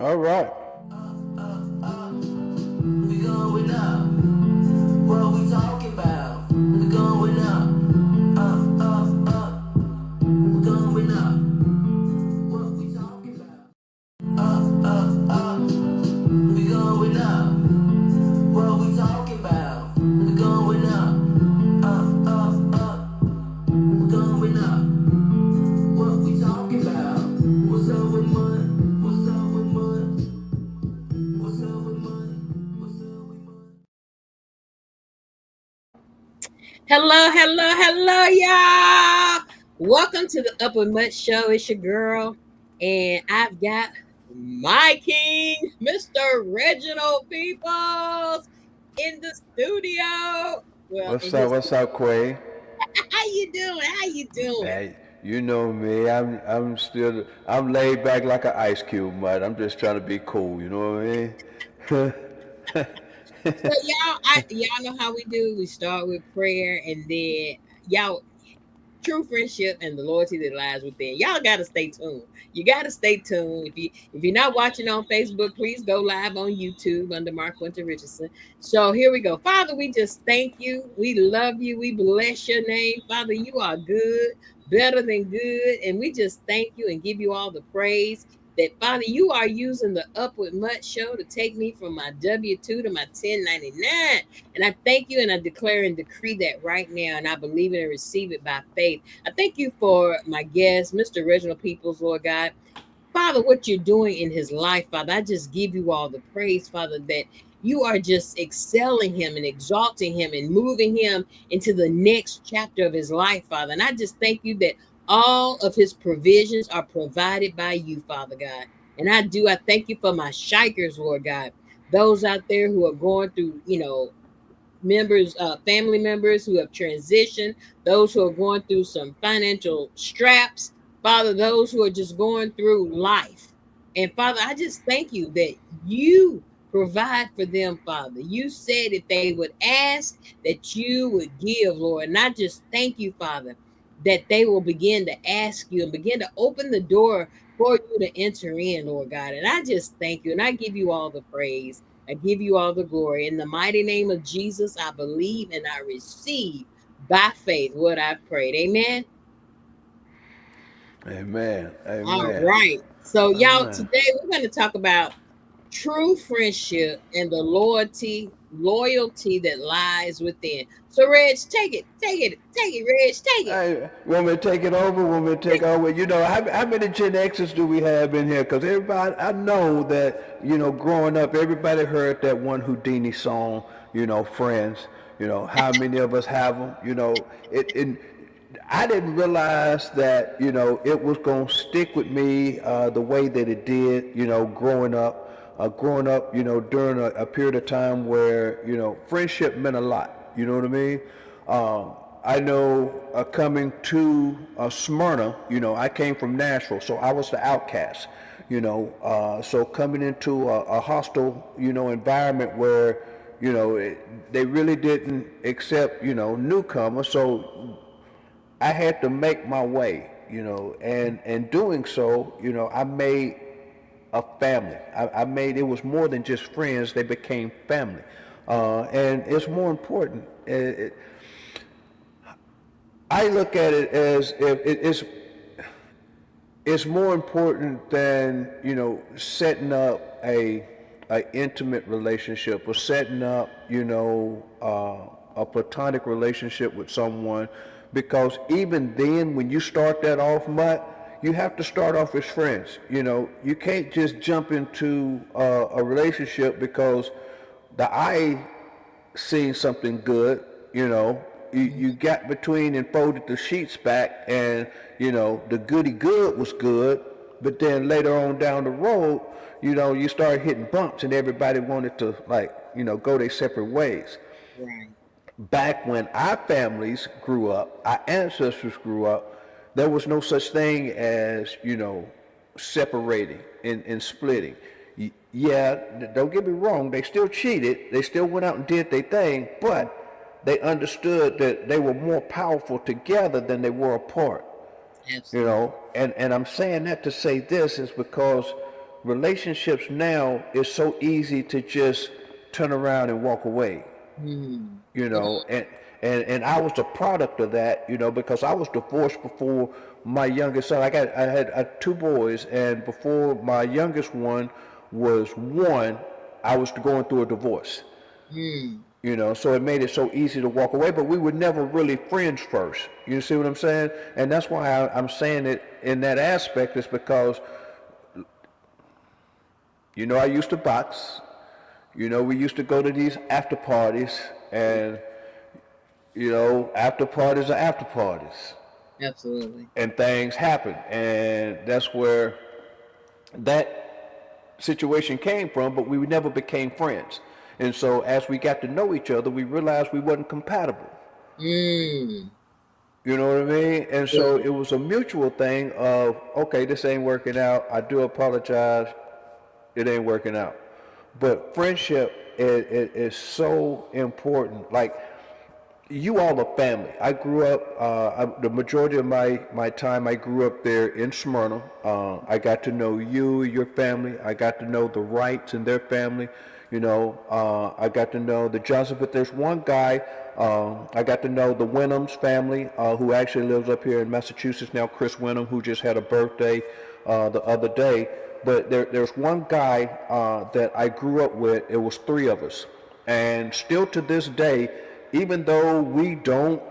All right. We going up. What we talking about? We going up. Up, up, up. We going up. What we talking about? Up, up, up. We going up. What we talking about? We going up. Up, up, up. We going up. What we talking about? What's up with mud? What's up with mud? What's up with mud? What's up with mud? Hello, hello, hello, y'all. Welcome to the Upper Mutt Show. It's your girl, and I've got my king, Mr. Reginald Peoples, in the studio. Well, What's in up? his What's up, Quay? how you doing? How you doing? Hey, you know me. I'm laid back like an ice cube, mud. I'm just trying to be cool. You know what I mean? So y'all know how we do. We start with prayer, and then y'all true friendship and the loyalty that lies within. Y'all gotta stay tuned. You gotta stay tuned. If you're not watching on Facebook, please go live on YouTube under Mark Winter Richardson. So here we go. Father, we just thank you. We love you. We bless your name. Father, you are good, better than good. And we just thank you and give you all the praise. That Father, you are using the Upward Mutt show to take me from my W-2 to my 1099. And I thank you and I declare and decree that right now. And I believe it and receive it by faith. I thank you for my guest, Mr. Reginald Peoples, Lord God. Father, what you're doing in his life, Father, I just give you all the praise, Father, that you are just excelling him and exalting him and moving him into the next chapter of his life, Father. And I just thank you that all of his provisions are provided by you, Father God. And I thank you for my shikers, Lord God. Those out there who are going through, family members who have transitioned, those who are going through some financial straps, Father, those who are just going through life. And Father, I just thank you that you provide for them, Father. You said if they would ask, that you would give, Lord. And I just thank you, Father, that they will begin to ask you and begin to open the door for you to enter in, Lord God. And I just thank you and I give you all the praise. I give you all the glory. In the mighty name of Jesus, I believe and I receive by faith what I've prayed. Amen. Amen. All Amen. right. So, y'all, Amen. today we're going to talk about true friendship and the loyalty that lies within. So, Reg, take it, Reg, take it. Hey, want me to take it over? Want me to take over? You know, how many Gen Xers do we have in here? Because everybody, I know that, growing up, everybody heard that one Houdini song, Friends. How many of us have them? I didn't realize that, it was going to stick with me the way that it did, growing up, during a period of time where, friendship meant a lot. You know what I mean? I know coming to Smyrna, I came from Nashville, so I was the outcast. So coming into a hostile, environment where, they really didn't accept, newcomers. So I had to make my way, and doing so, I made a family. I made it was more than just friends; they became family, and it's more important. I look at it as if it's more important than setting up a intimate relationship or setting up a platonic relationship with someone, because even then when you start that off, Mutt, you have to start off as friends. You can't just jump into a relationship because the eye seen something good, you got between and folded the sheets back, and the goody good was good, but then later on down the road, you started hitting bumps and everybody wanted to, like, go their separate ways. Right. Back when our families grew up, our ancestors grew up, there was no such thing as, separating and splitting. Yeah, don't get me wrong, they still cheated, they still went out and did their thing, but they understood that they were more powerful together than they were apart. Absolutely. And I'm saying that to say this is because relationships now is so easy to just turn around and walk away, Mm. you know, and I was the product of that, you know, because I was divorced before my youngest son. I had two boys, and before my youngest one was one, I was going through a divorce, Mm. you know, so it made it so easy to walk away. But we were never really friends first. You see what I'm saying? And that's why I'm saying it in that aspect, is because, you know, I used to box. You know, we used to go to these after parties, and you know, after parties are after parties, Absolutely. and things happen, and that's where that situation came from. But we never became friends, and so as we got to know each other, we realized we wasn't compatible. Mm. You know what I mean? And so Yeah. it was a mutual thing of, okay, this ain't working out. I do apologize. It ain't working out. But friendship is so important. Like, you all are family. I grew up, the majority of my time, I grew up there in Smyrna. I got to know you, your family. I got to know the Wrights and their family. You know, I got to know the Johnson, but there's one guy, I got to know the Wenham's family, who actually lives up here in Massachusetts now, Chris Wenham, who just had a birthday the other day. But there's one guy that I grew up with. It was three of us. And still to this day, even though we don't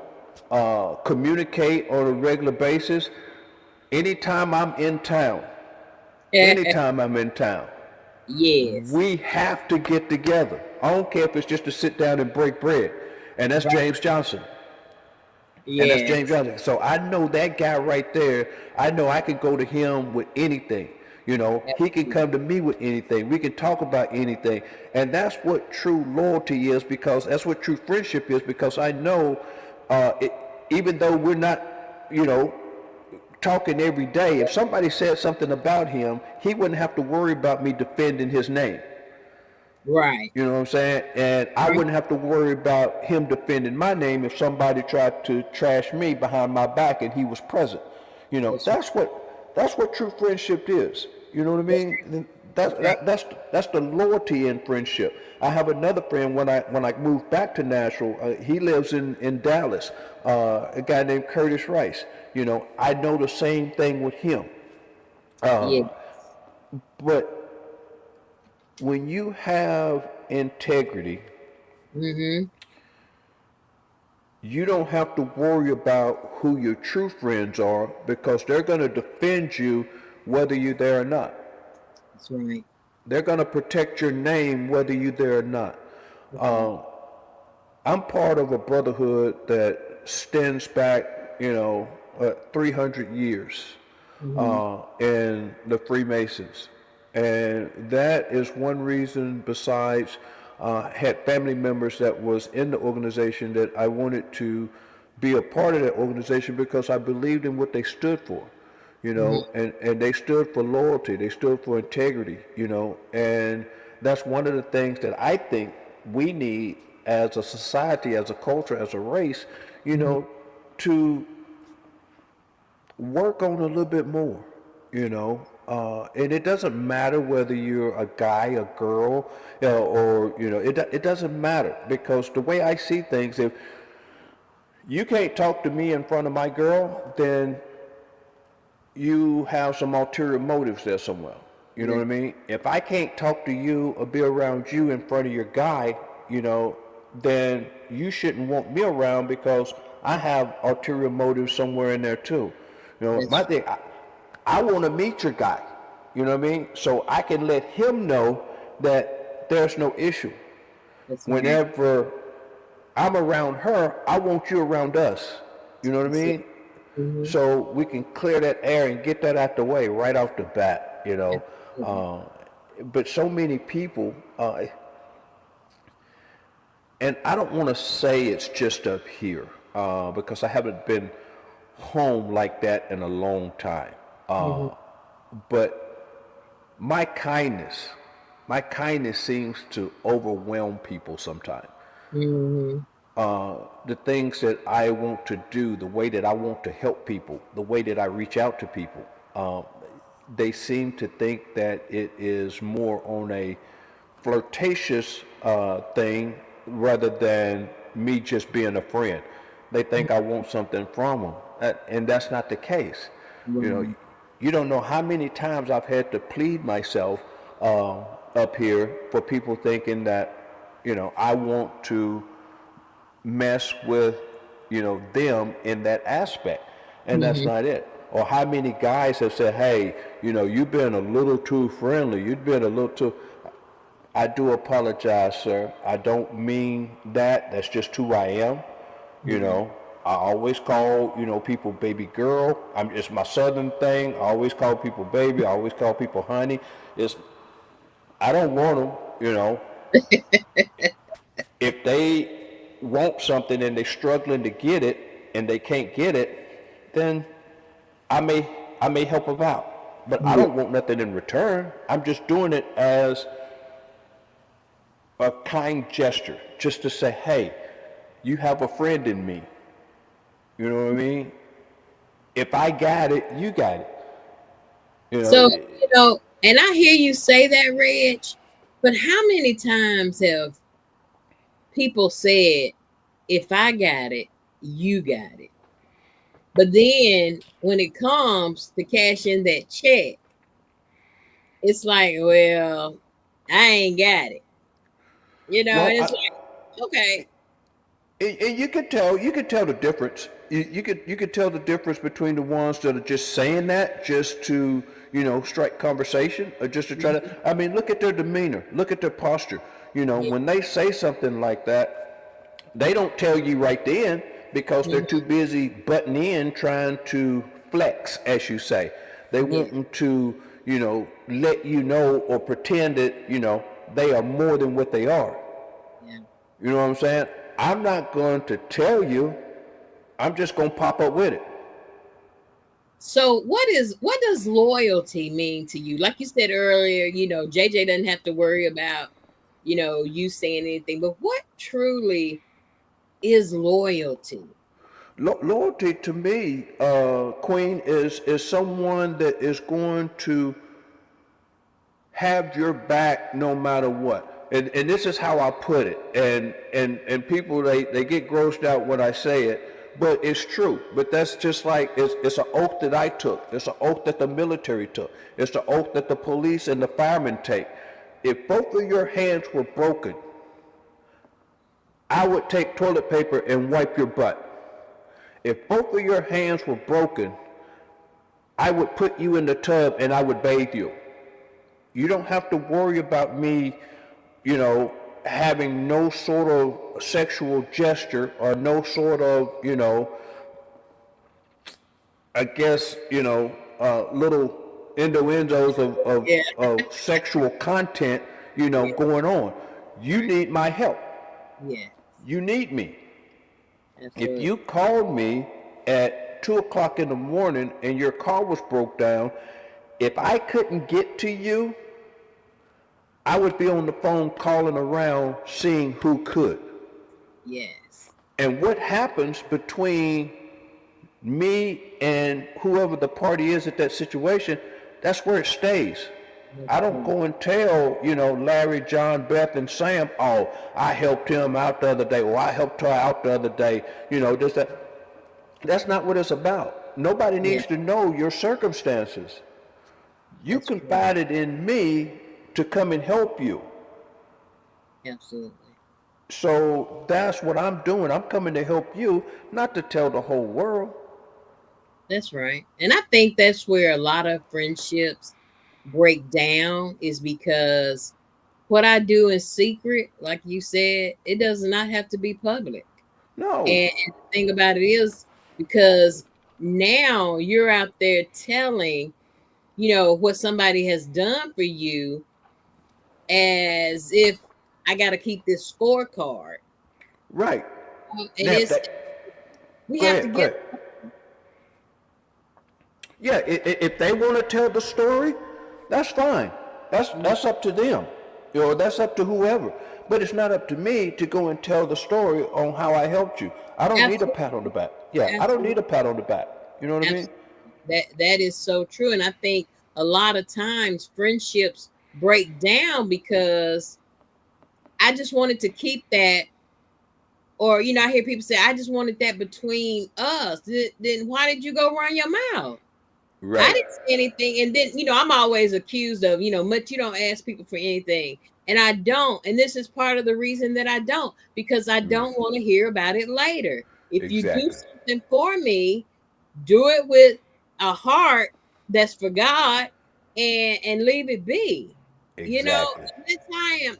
communicate on a regular basis, anytime I'm in town, anytime I'm in town, Yes. we have to get together. I don't care if it's just to sit down and break bread. And that's Right. James Johnson. And that's James Yes. Johnson. So I know that guy right there. I know I can go to him with anything. You know, he can Absolutely. come to me with anything. We can talk about anything. And that's what true loyalty is, because that's what true friendship is, because I know, it, even though we're not, you know, talking every day, if somebody said something about him, he wouldn't have to worry about me defending his name. Right. You know what I'm saying? And I Right. wouldn't have to worry about him defending my name if somebody tried to trash me behind my back and he was present. You know, That's right. that's what true friendship is. You know what I That's mean? right. And that's the loyalty in friendship. I have another friend when I moved back to Nashville. He lives in Dallas. A guy named Curtis Rice. You know, I know the same thing with him. Yeah. But when you have integrity, Mm-hmm. you don't have to worry about who your true friends are, because they're going to defend you whether you're there or not. That's right. They're going to protect your name whether you're there or not. That's right. I'm part of a brotherhood that stands back, you know, 300 years Mm-hmm. in the Freemasons. And that is one reason, besides had family members that was in the organization, that I wanted to be a part of that organization, because I believed in what they stood for, you Mm-hmm. know, and they stood for loyalty, they stood for integrity, you know, and that's one of the things that I think we need as a society, as a culture, as a race, you Mm-hmm. know, to work on a little bit more, you know. And it doesn't matter whether you're a guy, a girl, or you know, it doesn't matter, because the way I see things, if you can't talk to me in front of my girl, then you have some ulterior motives there somewhere. You know what I That's mean? If I can't talk to you or be around you in front of your guy, you know, then you shouldn't want me around, because I have ulterior motives somewhere in there too. You know, that's my thing, I want to meet your guy. You know what I mean? So I can let him know that there's no issue. that's right. Whenever I'm around her, I want you around us. You know what I That's it. mean? Mm-hmm. So we can clear that air and get that out the way right off the bat, you know. Absolutely. But so many people, and I don't want to say it's just up here, because I haven't been home like that in a long time. Mm-hmm. But my kindness, my kindness seems to overwhelm people sometimes. Mm-hmm. The things that I want to do, the way that I want to help people, the way that I reach out to people. they seem to think that it is more on a flirtatious thing rather than me just being a friend. They think I want something from them, and that's not the case. You know, Right. you don't know how many times I've had to plead myself up here for people thinking that, I want to mess with, them in that aspect. And that's Hmm. not it. Or how many guys have said, hey, you've been a little too friendly. You've been a little too. I do apologize, sir. I don't mean that. That's just who I am. You Right. know, I always call, people baby girl. It's my southern thing. I always call people baby. I always call people honey. It's, I don't want them, if they want something and they're struggling to get it and they can't get it, then I may I may help them out. But I Yeah. don't want nothing in return. I'm just doing it as a kind gesture, just to say, hey, you have a friend in me. You know what I mean? If I got it, you got it. You know, So, and I hear you say that, Reg, but how many times have people said, if I got it, you got it? But then when it comes to cashing that check, it's like, well, I ain't got it. And well, it's like, okay. and you could tell the difference. You could tell the difference between the ones that are just saying that just to strike conversation or just to try to. I mean, look at their demeanor, look at their posture. Yeah. When they say something like that, they don't tell you right then because they're too Mhm. busy butting in trying to flex, as you say. They Yeah. want to let you know or pretend that they are more than what they are. Yeah. You know what I'm saying? I'm not going to tell you. I'm just going to pop up with it. So what does loyalty mean to you? Like you said earlier, JJ doesn't have to worry about, you saying anything, but what truly is loyalty? Loyalty to me, Queen, is someone that is going to have your back no matter what. And this is how I put it. And people they get grossed out when I say it, but it's true. But that's just like it's an oath that I took. It's an oath that the military took. It's the oath that the police and the firemen take. If both of your hands were broken, I would take toilet paper and wipe your butt. If both of your hands were broken, I would put you in the tub and I would bathe you. You don't have to worry about me, you know, having no sort of sexual gesture or no sort of, I guess, little innuendos Yeah. of sexual content, Yeah. going on. You need my help. Yeah. You need me. If Absolutely. you called me at 2 o'clock in the morning and your car was broke down, if I couldn't get to you, I would be on the phone calling around seeing who could. Yes. And what happens between me and whoever the party is at that situation, that's where it stays. That's I don't true. go and tell, Larry, John, Beth, and Sam, oh, I helped him out the other day, or I helped her out the other day, just that. That's not what it's about. Nobody Yeah. needs to know your circumstances. You That's true. confided in me to come and help you. Absolutely. So that's what I'm doing. I'm coming to help you, not to tell the whole world. That's right. And I think that's where a lot of friendships break down is because what I do in secret, like you said, it does not have to be public. No. And the thing about it is because now you're out there telling, what somebody has done for you as if I got to keep this scorecard. Right. And Now, it's we go have to ahead, go get ahead. Yeah, if they want to tell the story, that's fine. That's up to them. That's up to whoever. But it's not up to me to go and tell the story on how I helped you. I don't need a absolutely, pat on the back. Yeah, I don't absolutely, need a pat on the back. You know what I mean? absolutely. That is so true. And I think a lot of times friendships break down because I just wanted to keep that, or I hear people say, I just wanted that between us. Then why did you go run your mouth? I Right. didn't say anything. And then, I'm always accused of, much you don't ask people for anything. And I don't. And this is part of the reason that I don't, because I Mm. don't want to hear about it later. If you do Exactly. something for me, do it with a heart that's for God, and leave it be. Exactly. That's how I am.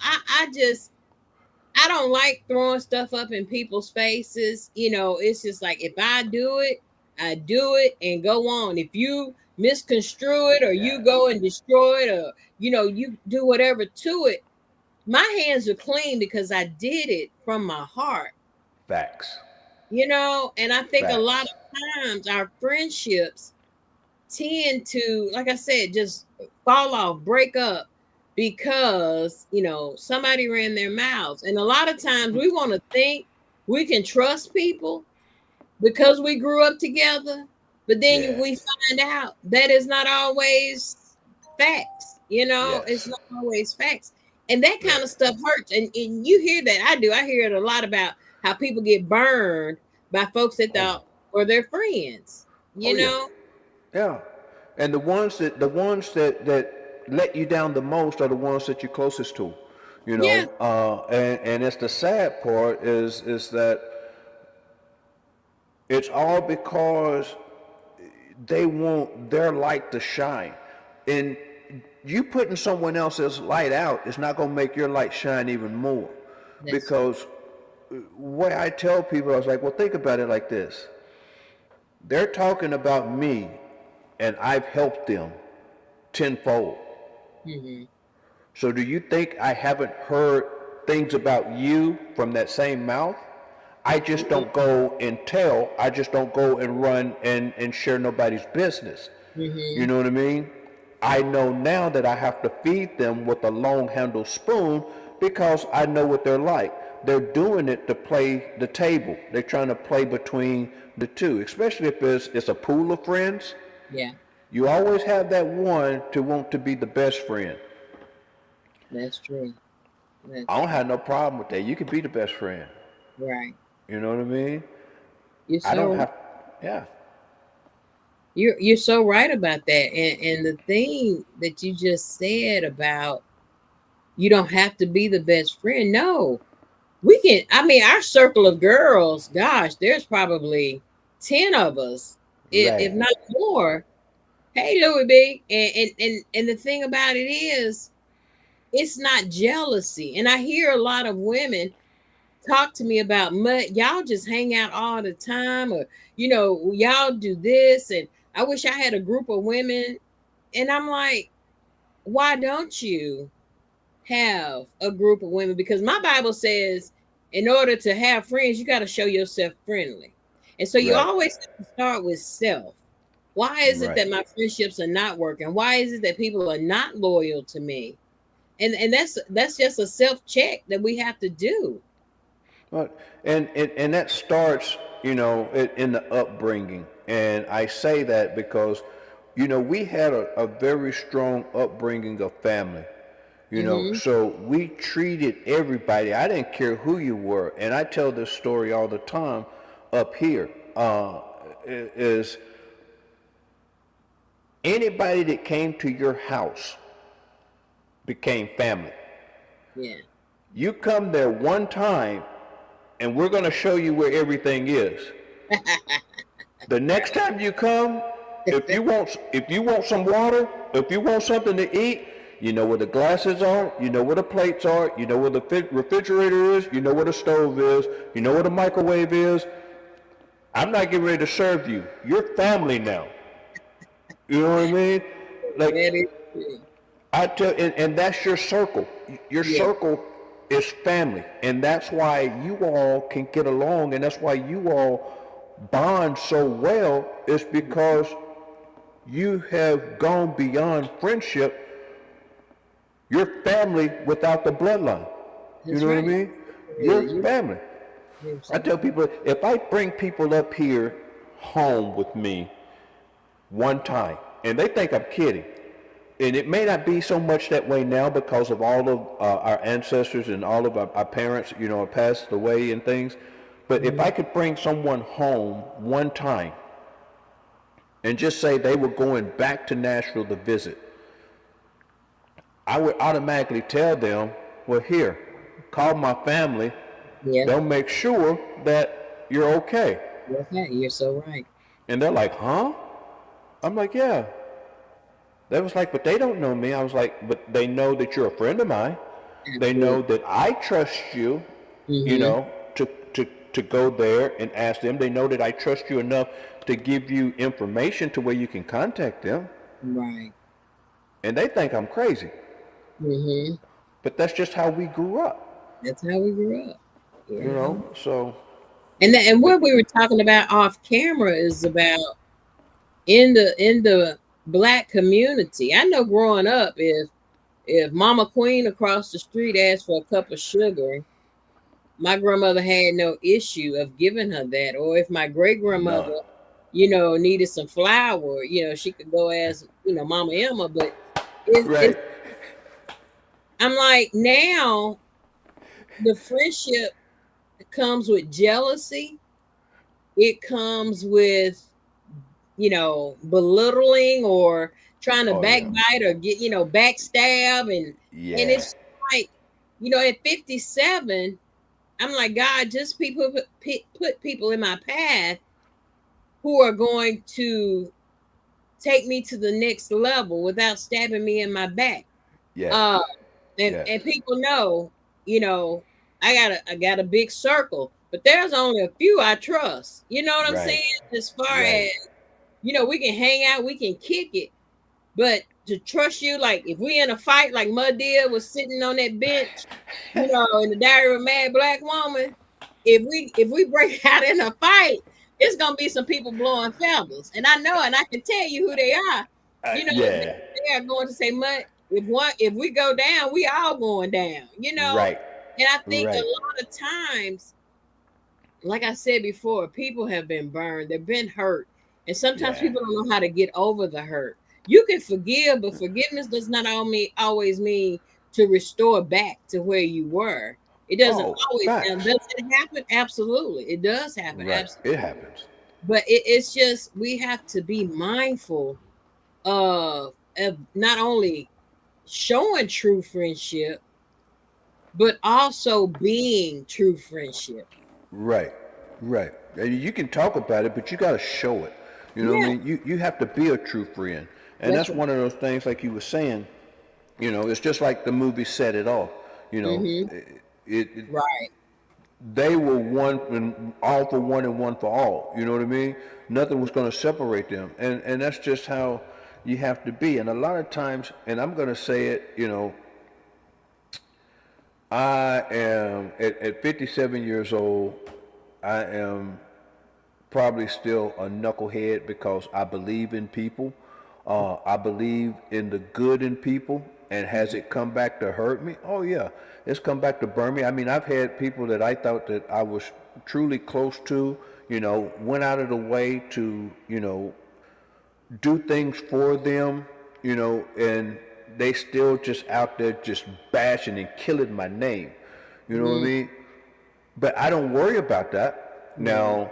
I don't like throwing stuff up in people's faces. It's just like, if I do it, I do it and go on. If you misconstrue it, or you Yes. go and destroy it, or you do whatever to it, my hands are clean because I did it from my heart. Facts. And I think a lot Facts. of times our friendships tend to, like I said, just fall off, break up, because somebody ran their mouths. And a lot of times we want to think we can trust people because we grew up together, but then we Yes. find out that is not always facts. It's Yes. not always facts. And that kind of Right. stuff hurts. And you hear that. I hear it a lot about how people get burned by folks that Oh. thought were their friends. Oh you yeah. know Yeah. And the ones that let you down the most are the ones that you're closest to. yeah. And it's the sad part is that it's all because they want their light to shine. And you putting someone else's light out is not going to make your light shine even more. That's true. Because what I tell people, I was like, well, think about it like this. They're talking about me, and I've helped them tenfold. Hmm. So do you think I haven't heard things about you from that same mouth? I just don't go and tell. I just don't go and run and share nobody's business. You Hmm. know what I mean? I know now that I have to feed them with a long handled spoon because I know what they're like. They're doing it to play the table. They're trying to play between the two, especially if it's a pool of friends. Yeah, You always have that one to want to be the best friend. that's true. That's I don't true. have no problem with that. You can be the best friend. Right. You know what I mean? You're I don't so have, yeah, you're so right about that. And the thing that you just said about, you don't have to be the best friend. No, we can. I mean, our circle of girls, gosh, there's probably 10 of us, if right, not more. Hey, Louis B. And the thing about it is, it's not jealousy. And I hear a lot of women talk to me about, y'all just hang out all the time, or y'all do this, and I wish I had a group of women. And I'm like, why don't you have a group of women? Because my Bible says, in order to have friends, you got to show yourself friendly. And so you right, always have to start with self. Why is it right. that my friendships are not working? Why is it that people are not loyal to me? And that's just a self check that we have to do. Well, and that starts, in the upbringing. And I say that because, we had a very strong upbringing of family. Hmm. So we treated everybody. I didn't care who you were, and I tell this story all the time up here. Is anybody that came to your house became family. Yeah. You come there one time, and we're going to show you where everything is. The next time you come, if you want some water, if you want something to eat, you know where the glasses are, you know where the plates are, you know where the refrigerator is, you know where the stove is, you know where the microwave is. I'm not getting ready to serve you. You're family now. You know what I mean? That Like is true. I tell, and that's your circle. Your Yeah. circle is family, and that's why you all can get along, and that's why you all bond so well. Is because you have gone beyond friendship. You're family without the bloodline. You That's know what I right. mean? Yeah, You're family. you're I so tell people if I bring people up here home with me one time, and they think I'm kidding. and it may not be so much that way now because of all of our ancestors and all of our parents, have passed away and things. But if I could bring someone home one time and just say they were going back to Nashville to visit, I would automatically tell them, well, here, call my family. Yeah. They'll make sure that you're okay. Okay. You're so right. And they're like, huh? I'm like, yeah. They was like, but they don't know me. I was like, but they know that you're a friend of mine. They Absolutely. know that I trust you, Mm-hmm. to go there and ask them. They know that I trust you enough to give you information to where you can contact them. Right. And they think I'm crazy. Mm-hmm. But that's just how we grew up, That's how we grew up. Yeah. So, And but what we were talking about off camera is about in the black community. I know growing up, if Mama Queen across the street asked for a cup of sugar, my grandmother had no issue of giving her that. Or if my great none. grandmother, needed some flour, she could go ask, Mama Emma. But it's Right. I'm like, now the friendship comes with jealousy. It comes with, belittling or trying to Oh, yeah. backbite or get, backstab. And Yeah. it's like, at 57, I'm like, God, just put people in my path who are going to take me to the next level without stabbing me in my back. Yes. Uh, and Yes. and people know, you know, I got a big circle, but there's only a few I trust. You know what I'm Right. saying? As far Right. as, we can hang out, we can kick it, but to trust you, like if we in a fight, like Mud Deer was sitting on that bench, in the Diary of a Mad Black Woman, if we break out in a fight, it's gonna be some people blowing feathers, and I know, and I can tell you who they are. Yeah. They are going to say, "Mud, if we go down, we all going down." Right. And I think a Right. lot of times, like I said before, people have been burned, they've been hurt, and sometimes Yeah. people don't know how to get over the hurt. You can forgive, but forgiveness does not always mean to restore back to where you were. It doesn't Oh, always. Now, facts. does it happen? Absolutely, it does happen. Right. Absolutely, It happens. but it's just we have to be mindful of not only showing true friendship, but also being true friendship. Right. Right. And you can talk about it, but you got to show it. You know what I Yeah, mean? You have to be a true friend. And that's that's right. one of those things, like you were saying, it's just like the movie Set It Off. You know, Mm-hmm. it Right. they were one and all for one and one for all. You know what I mean? Nothing was going to separate them, and that's just how you have to be. And a lot of times, and I'm going to say it, I am at 57 years old. I am probably still a knucklehead because I believe in people. I believe in the good in people. And has it come back to hurt me? Oh yeah, it's come back to burn me. I mean, I've had people that I thought that I was truly close to, went out of the way to, do things for them, and they still just out there just bashing and killing my name. You know what I Mm-hmm. mean? But I don't worry about that. Right. Now,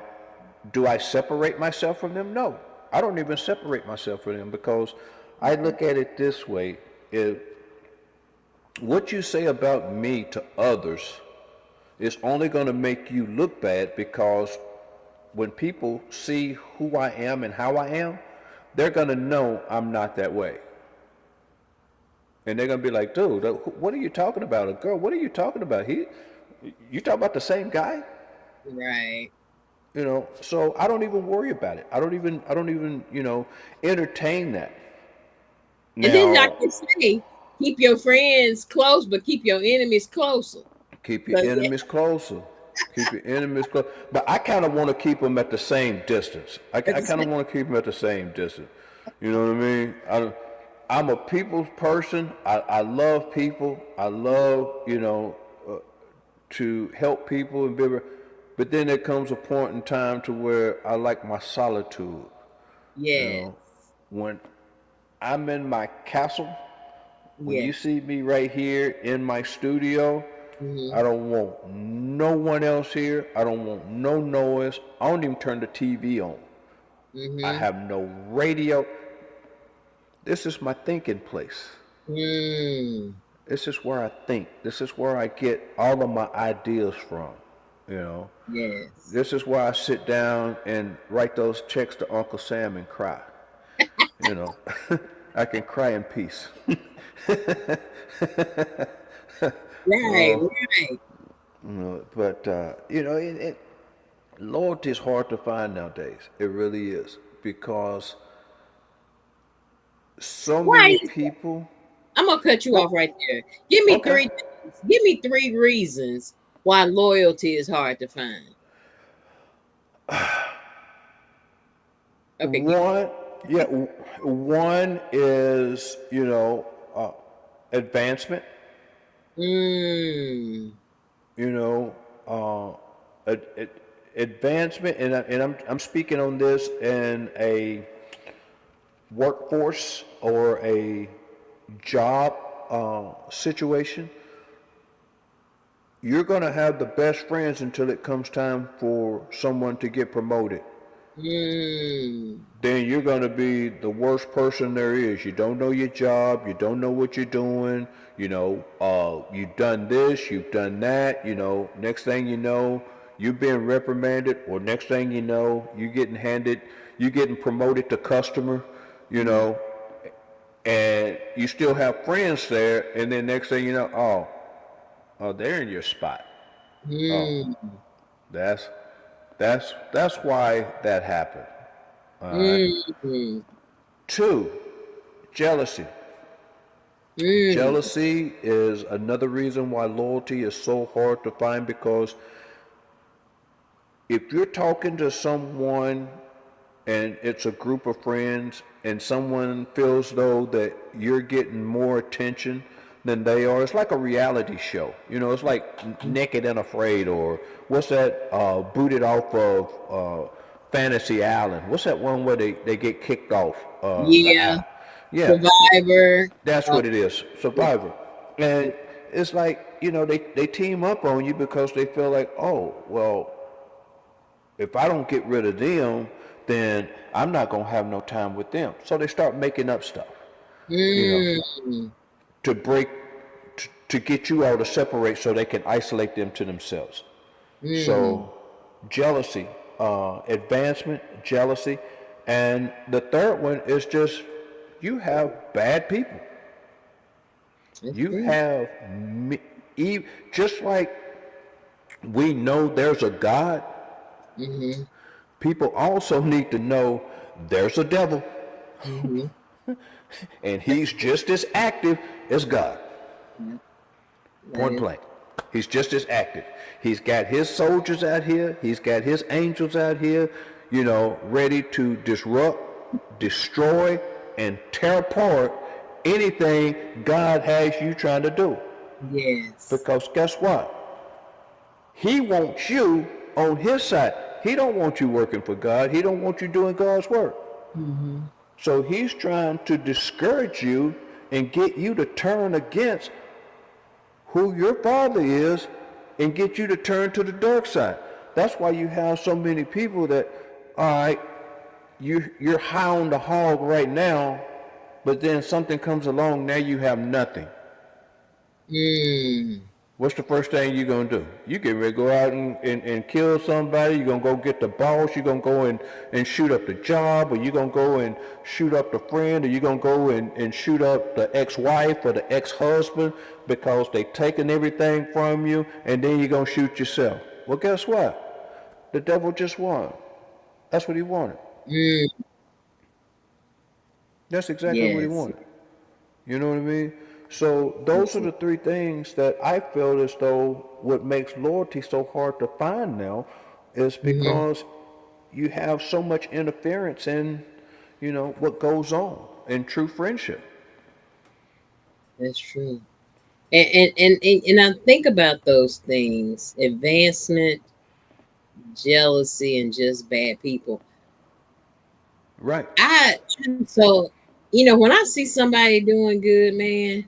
do I separate myself from them? No. I don't even separate myself from them because I look at it this way. If what you say about me to others is only going to make you look bad because when people see who I am and how I am, they're going to know I'm not that way. And they're going to be like, dude, what are you talking about? A girl, what are you talking about? You talking about the same guy? Right. So I don't even worry about it. I don't even entertain that. And then, like Now, they say, keep your friends close, but keep your enemies closer. keep your 'Cause, yeah, enemies closer. Keep your enemies close. But I kind of want to keep them at the same distance. I at the kind of same- want to keep them at the same distance. You know what I mean? I'm a people's person. I love people. I love, to help people and be able, but then there comes a point in time to where I like my solitude. You yeah, know, when I'm in my castle. When Yeah. you see me right here in my studio, Mm-hmm. I don't want no one else here. I don't want no noise. I don't even turn the TV on. I Mm-hmm. have no radio. This is my thinking place. Mm. This is where I think. This is where I get all of my ideas from. You know, Yes. this is where I sit down and write those checks to Uncle Sam and cry. You know, I can cry in peace. Right. Oh, Right. but loyalty is hard to find nowadays. It really is because so many Why? people. I'm gonna cut you Well, off right there. Give me okay. three things. Give me three reasons why loyalty is hard to find. Okay. One, yeah, one is advancement. Mm. You know, advancement, and I'm speaking on this in a workforce or a job situation. You're going to have the best friends until it comes time for someone to get promoted. Mm. Then you're going to be the worst person there is. You don't know your job. You don't know what you're doing. You've done this, you've done that. Next thing you know, you're being reprimanded, or next thing you know, you're getting promoted to customer. You know, and you still have friends there, and then next thing you know, oh, they're in your spot. Oh, Mm. that's that's why that happened. All right. Mm. Two, jealousy. Mm. Jealousy is another reason why loyalty is so hard to find, because if you're talking to someone and it's a group of friends and someone feels though that you're getting more attention than they are, it's like a reality show. It's like Naked and Afraid, or what's that, booted off of Fantasy Island. What's that one where they get kicked off the Yeah. island? Yeah, Survivor. that's Uh, what it is, yeah. Survivor. And it's like, they team up on you because they feel like, oh, well, if I don't get rid of them, then I'm not going to have no time with them. So they start making up stuff, you know, Mm. to break, to get you all to separate so they can isolate them to themselves. Mm. So jealousy, advancement, jealousy. And the third one is just you have bad people. That's You true. have, just like we know there's a God, Mm-hmm. people also need to know there's a devil, Mm-hmm. and he's just as active as God. Yeah. That Point is. blank. He's just as active. He's got his soldiers out here. He's got his angels out here, ready to disrupt, destroy, and tear apart anything God has you trying to do. Yes. Because guess what? He wants you on his side. He don't want you working for God. He don't want you doing God's work. Mm-hmm. So he's trying to discourage you and get you to turn against who your father is and get you to turn to the dark side. That's why you have so many people that, all right, you're high on the hog right now, but then something comes along, now you have nothing. Mm. What's the first thing you're going to do? You get ready to go out and kill somebody. You're going to go get the boss. You're going to go and shoot up the job, or you're going to go and shoot up the friend, or you're going to go and shoot up the ex-wife or the ex-husband because they've taken everything from you, and then you're going to shoot yourself. Well, guess what? The devil just won. That's what he wanted. Mm. That's exactly what he Yes. wanted. You know what I mean? So those are the three things that I feel as though what makes loyalty so hard to find now is Mm-hmm. because you have so much interference in, what goes on in true friendship. That's true. And I think about those things: advancement, jealousy, and just bad people. Right. I so when I see somebody doing good, man,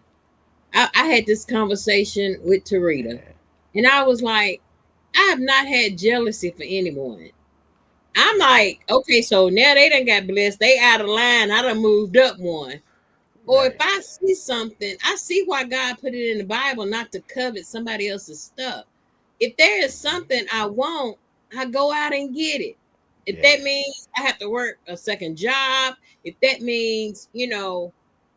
I had this conversation with Tarita, and I was like, I have not had jealousy for anyone. I'm like, okay, so now they done got blessed. They out of line. I done moved up one. Or if Right. I see something, I see why God put it in the Bible not to covet somebody else's stuff. If there is something I want, I go out and get it. If Yeah. that means I have to work a second job, if that means,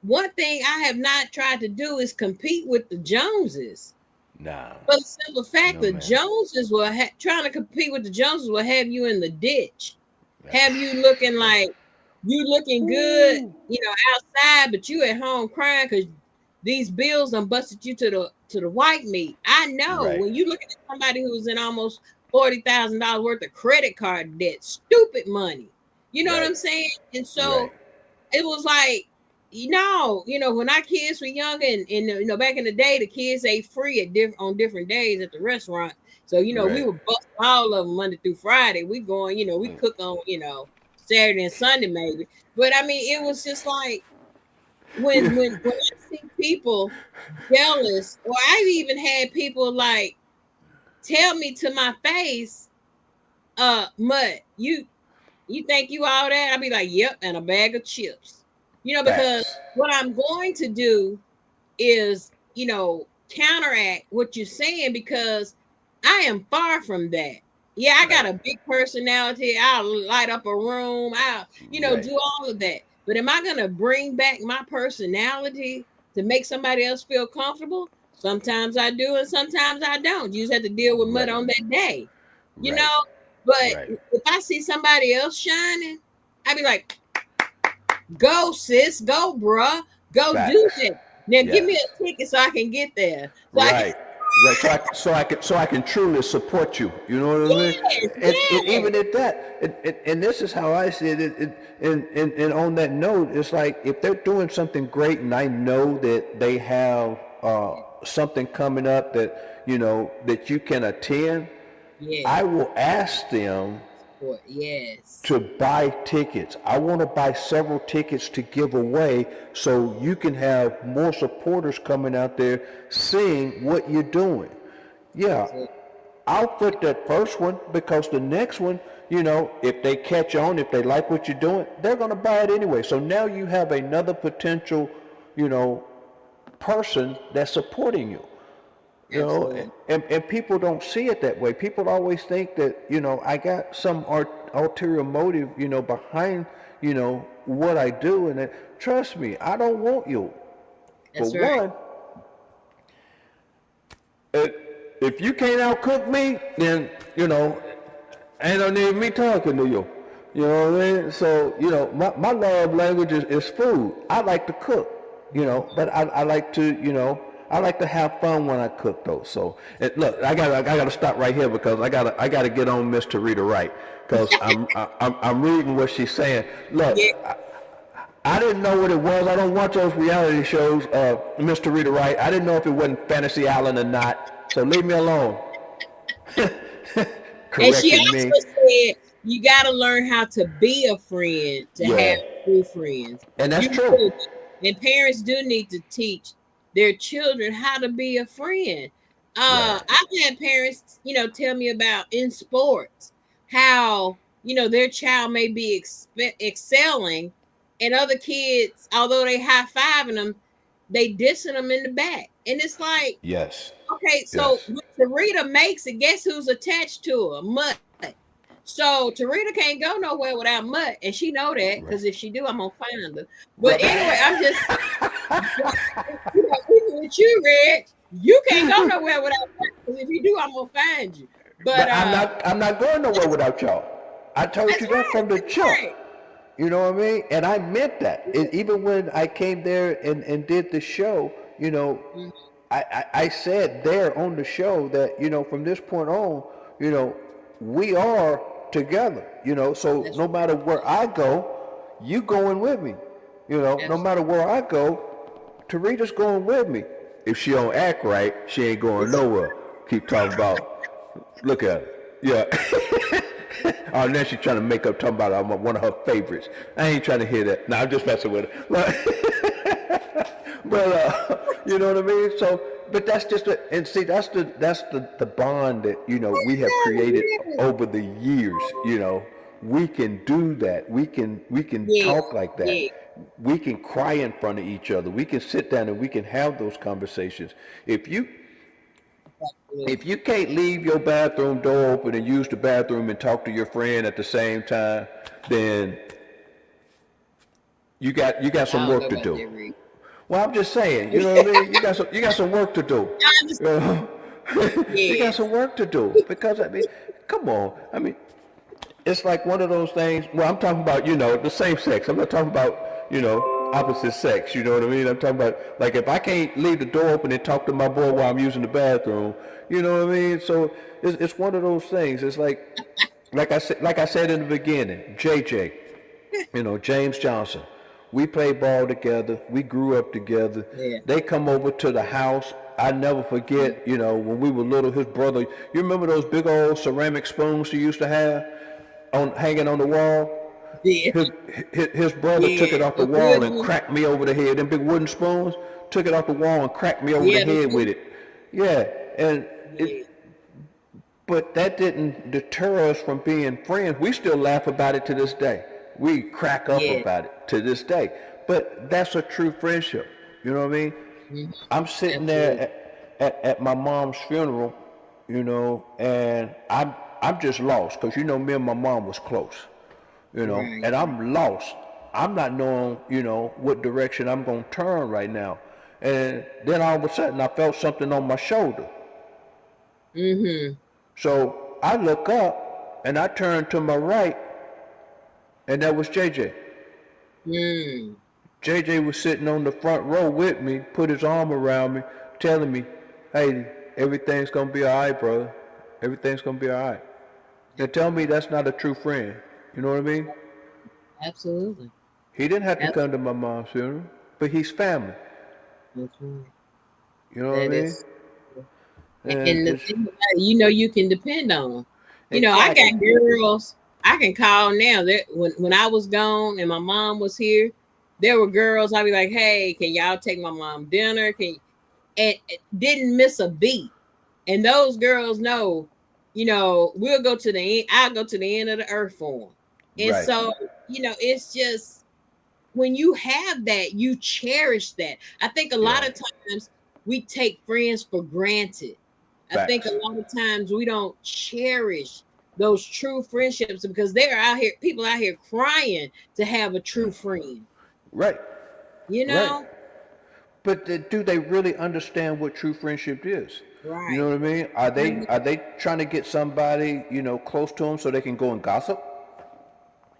one thing I have not tried to do is compete with the Joneses. Nah. For the simple fact No, the man. Joneses will trying to compete with the Joneses will have you in the ditch, Yeah. have you looking like you looking good, Ooh. outside, but you at home crying because these bills done busted you to the white meat. I know Right. when you looking at somebody who's in almost $40,000 worth of credit card debt, stupid money. You know what Right. I'm saying? And Right. so it was like, when our kids were young and back in the day, the kids ate free on different days at the restaurant. So we Right. would bust all of them Monday through Friday. We going, we Mm. cook on Saturday and Sunday maybe. But I mean, it was just like Yeah. when I see people jealous, or I've even had people like tell me to my face, Mud, you think you all that? I'll be like, yep, and a bag of chips. Because Facts. what I'm going to do is, counteract what you're saying because I am far from that. Yeah, I got Right. a big personality. I'll light up a room. I'll, Right. do all of that. But am I gonna bring back my personality to make somebody else feel comfortable? Sometimes I do, and sometimes I don't. You just have to deal with mud Right. on that day, you Right. know. But Right. if I see somebody else shining, I'd be like, "Go, sis, go, bruh, go do Facts. that. Now give Yes. me a ticket so I can get there, so I can." Right. Right. So I can truly support you. You know what I mean? Yes, And yes, even at that, and this is how I see it. And on that note, it's like if they're doing something great, and I know that they have something coming up that that you can attend, I yes, will ask them yes. to buy tickets. I want to buy several tickets to give away so you can have more supporters coming out there seeing what you're doing. Yeah, So, I'll put that first one because the next one, if they catch on, if they like what you're doing, they're going to buy it anyway. So now you have another potential, you know, person that's supporting you. absolutely. And people don't see it that way. People always think that, I got some ulterior motive, behind, what I do. And trust me, I don't want you. For That's right. one, if, if you can't outcook me, then, ain't no need me talking to you. You know what I mean? So, my love language is food. I like to cook, but I like to, I like to have fun when I cook though. So, look, I gotta stop right here because I gotta get on Miss Tarita Wright because I'm reading what she's saying. Look, Yeah. I didn't know what it was. I don't watch those reality shows, Miss Tarita Wright. I didn't know if it wasn't Fantasy Island or not. So leave me alone. And she Corrected me. also said you got to learn how to be a friend to have Yeah, true friends. and that's You true. really do. And parents do need to teach their children how to be a friend. Right. I've had parents, tell me about in sports how their child may be excelling, and other kids, although they high fiving them, they dissing them in the back, and it's like, Yes. okay, so Yes. when Tarita makes it, guess who's attached to her? Mud. So Tarita can't go nowhere without Mud, and she know that Right. because if she do, I'm gonna find her. But anyway, Right. I'm just, even with you, Red, you can't go nowhere without Mud because if you do, I'm gonna find you. But But I'm not going nowhere that's, without y'all. I told that's you that right. from the That's jump. right. You know what I mean? And I meant that. Even when I came there and did the show, Mhm. I said there on the show that, from this point on, we are together, so That's no matter where I go, you going with me. No that's matter where I go, Tarita's going with me. If she don't act right, she ain't going it's nowhere. Keep talking about, look at her. Yeah. Oh, now she's trying to make up talking about one of her favorites. I ain't trying to hear that. No, I'm just messing with her. But you know what I mean? So, but that's just and see, that's the bond that we have created over the years. We can do that. We can Yeah, talk like that. yeah, We can cry in front of each other. We can sit down and we can have those conversations. If you absolutely. if you can't leave your bathroom door open and use the bathroom and talk to your friend at the same time, then you got I some don't know work to about do. that, Reed. Well, I'm just saying, you know what I mean? You got some work to do. I You understand. know? You got some Yes. work to do because I mean, come on. I mean, it's like one of those things. Well, I'm talking about the same sex. I'm not talking about opposite sex. You know what I mean? I'm talking about like if I can't leave the door open and talk to my boy while I'm using the bathroom. You know what I mean? So it's one of those things. It's like I said in the beginning, JJ. James Johnson. We played ball together. We grew up together. Yeah. They come over to the house. I never forget, when we were little, his brother, you remember those big old ceramic spoons he used to have hanging on the wall? Yeah. His brother took it Yeah. off the The wall wooden and one. cracked me over the head. Them big wooden spoons, took it off the wall and cracked me over the Yeah, the head with two. it. Yeah, and Yeah. it, but that didn't deter us from being friends. We still laugh about it to this day. We crack up Yeah. about it to this day. But that's a true friendship. You know what I mean? Mhm. I'm sitting there Absolutely. at my mom's funeral, and I'm just lost because me and my mom was close, Right. and I'm lost. I'm not knowing, what direction I'm gonna turn right now. And then all of a sudden I felt something on my shoulder. Mm-hmm. So I look up and I turn to my right, and that was JJ. Mm. JJ was sitting on the front row with me, put his arm around me, telling me, "Hey, everything's gonna be all right, brother. Everything's gonna be all right." Now tell me that's not a true friend. You know what I mean? Absolutely. He didn't have to That's, come to my mom's funeral, but he's family. that's right. You know what I That mean? is. And And the it's thing about it, you can depend on them. I exactly got girls I can call now. That when I was gone and my mom was here, there were girls. I'd be like, "Hey, can y'all take my mom dinner?" And didn't miss a beat. And those girls know, we'll go to the end. I'll go to the end of the earth for them. And right. so, it's just when you have that, you cherish that. I think a lot Yeah. of times we take friends for granted. I think a Facts. lot of times we don't cherish those true friendships because they're out here, people out here crying to have a true friend, Right. you Right. know? But do they really understand what true friendship is? You know Right. what I mean? Are they Mhm. are they trying to get somebody close to them so they can go and gossip?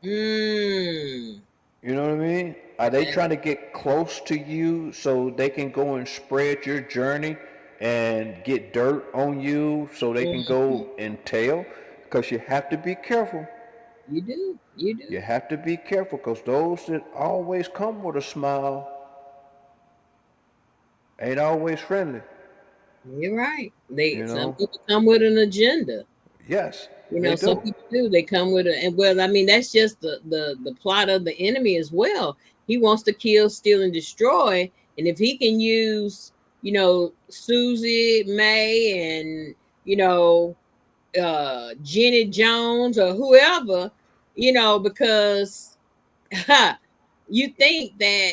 Mm. You know what I mean? Are they That's trying to get close to you so they can go and spread your journey and get dirt on you so they can mhm. go and tell? Because you have to be careful. You do. You You do. have to be careful because those that always come with a smile ain't always friendly. You're right. They You some know? people come with an agenda. Yes, they Some do. people do. They come with and well, I mean, that's just the plot of the enemy as well. He wants to kill, steal, and destroy. And if he can use, Susie May and Jenny Jones or whoever, because you think that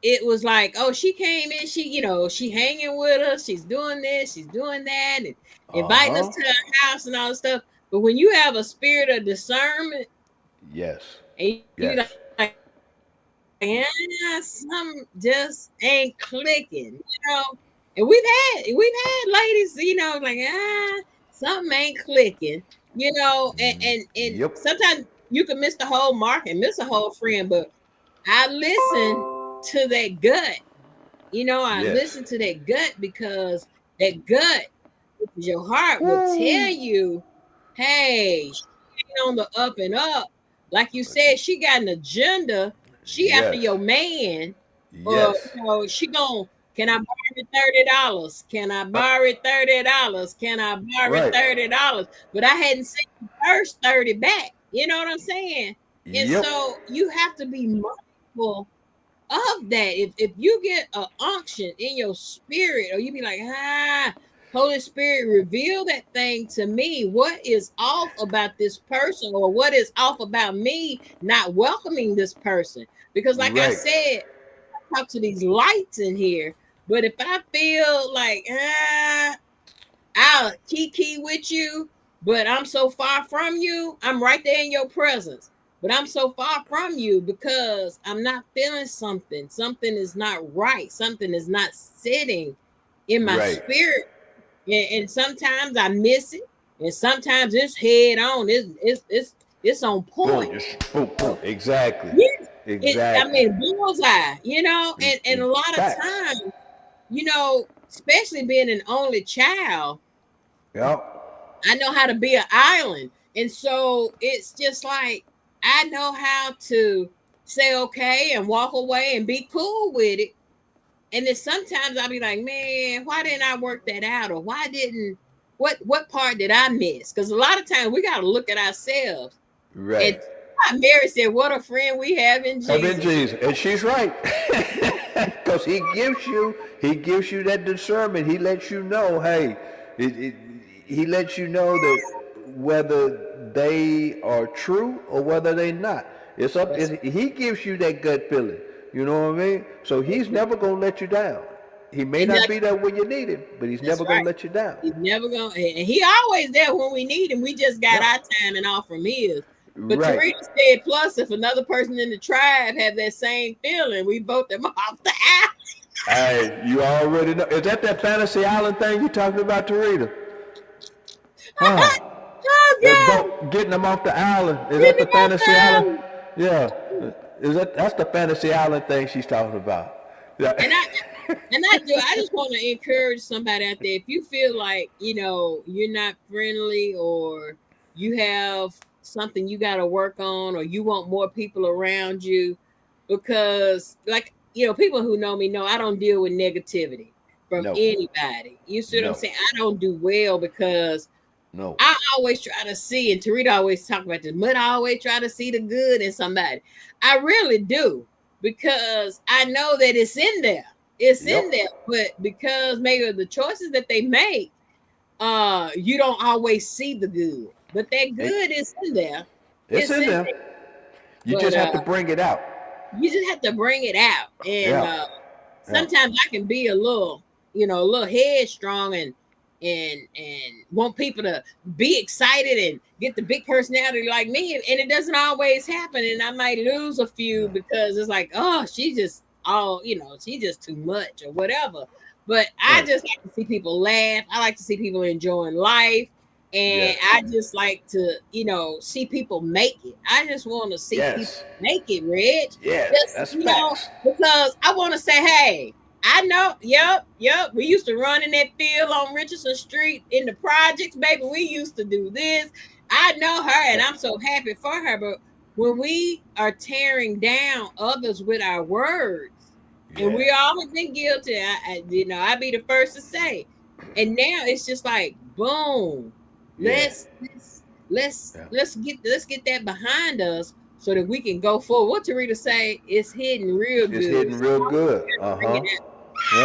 it was like, oh, she came in, she hanging with us, she's doing this, she's doing that, and Uh inviting us huh. to her house and all this stuff. But when you have a spirit of discernment Yes. and you Yes. like, yeah, some just ain't clicking, And we've had ladies, like something ain't clicking, and Yep. sometimes you can miss the whole mark and miss a whole friend, but I listen to that gut. I Yes. listen to that gut because that gut, which is your heart, will tell Woo. you, hey, she ain't on the up and up. Like you said, she got an agenda. She after Yes. your man, or Yes. she gonna Can I borrow $30? Can I borrow $30? Can I borrow Right. $30? But I hadn't sent the first 30 back. You know what I'm saying? And Yep. so you have to be mindful of that. If you get an unction in your spirit, or you be like, Holy Spirit, reveal that thing to me. What is off about this person, or what is off about me not welcoming this person? Because, like I Right. said, I talk to these lights in here, but if I feel like, I'll kiki with you, but I'm so far from you. I'm right there in your presence, but I'm so far from you because I'm not feeling something. Something is not right. Something is not sitting in my Right. spirit. And sometimes I miss it, and sometimes it's head on. It's on Boom. point. Just boom. Boom. Exactly. Yes, I Exactly. mean bullseye. And a lot of Facts. times, especially being an only child, Yep. I know how to be an island. And so it's just like I know how to say okay and walk away and be cool with it. And then sometimes I'll be like, man, why didn't I work that out? Or why didn't what part did I miss? Because a lot of times we gotta look at ourselves. And Right. Mary said, what a friend we have in Have in Jesus. Jesus, and she's right, because he gives you that discernment. He lets you know, hey, he lets you know that whether they are true or whether they not. It's up. That's He gives you that gut feeling. You know what I mean? So he's never gonna let you down. He may and not that, be there when you need him, but he's that's never gonna right. let you down. He's never gonna, and he always there when we need him. We just got Yep. our time and off from his. But Right. Teresa said, plus, if another person in the tribe have that same feeling, we vote them off the app. Hey, you already know. Is that fantasy island thing you talking about, Tarita? Huh? Oh Getting them off the island. God, Is get that him the off the fantasy island? island. Yeah. That's the fantasy island thing she's talking about. Yeah. And I just want to encourage somebody out there. If you feel like you're not friendly, or you have something you got to work on, or you want more people around you, because like people who know me know I don't deal with negativity from No. anybody. You see what I'm No. saying? I don't do well because No. I always try to see, and Tarita always talk about this, but I always try to see the good in somebody. I really do, because I know that it's in there. It's in there, Yep. but because maybe of the choices that they make, you don't always see the good. But that It, good is in there. it's It's in in there. there. You But just have to bring it out. you just have to bring it out. And Yeah. Yeah. sometimes I can be a little headstrong, and want people to be excited and get the big personality like me, and it doesn't always happen, and I might lose a few because it's like, oh, she's just too much or whatever. But I Right. just like to see people laugh. I like to see people enjoying life. And Yes. I just like to, see people make it. I just want to see people Yes. make it, Reg. Yes. Just, That's facts. because I want to say, hey, I know, yep. We used to run in that field on Richardson Street in the projects, baby. We used to do this. I know her, and Yeah. I'm so happy for her. But when we are tearing down others with our words, and Yeah. we all have been guilty, I'd be the first to say. And now it's just like, boom, Yeah. let's get that behind us so that we can go forward. What Tarita say? It's hidden real It's good. hitting So real I want good. to bring Uh it out. huh.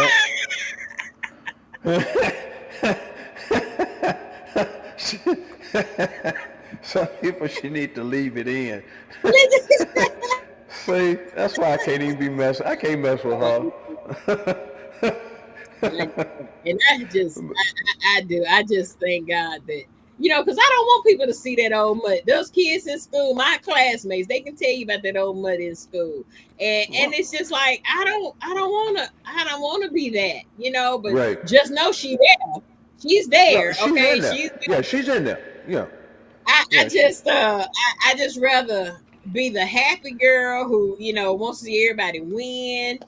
Some people she need to leave it in. See, that's why I can't even be messing. I can't mess with her. And I do. I just thank God that because I don't want people to see that old mud. Those kids in school, my classmates, they can tell you about that old mud in school, and it's just like I don't want to be that, But Right. just know she's Yeah, there, she's okay? in there. Yeah, she's in there. Yeah. I Yeah. just I just rather be the happy girl who wants to see everybody win.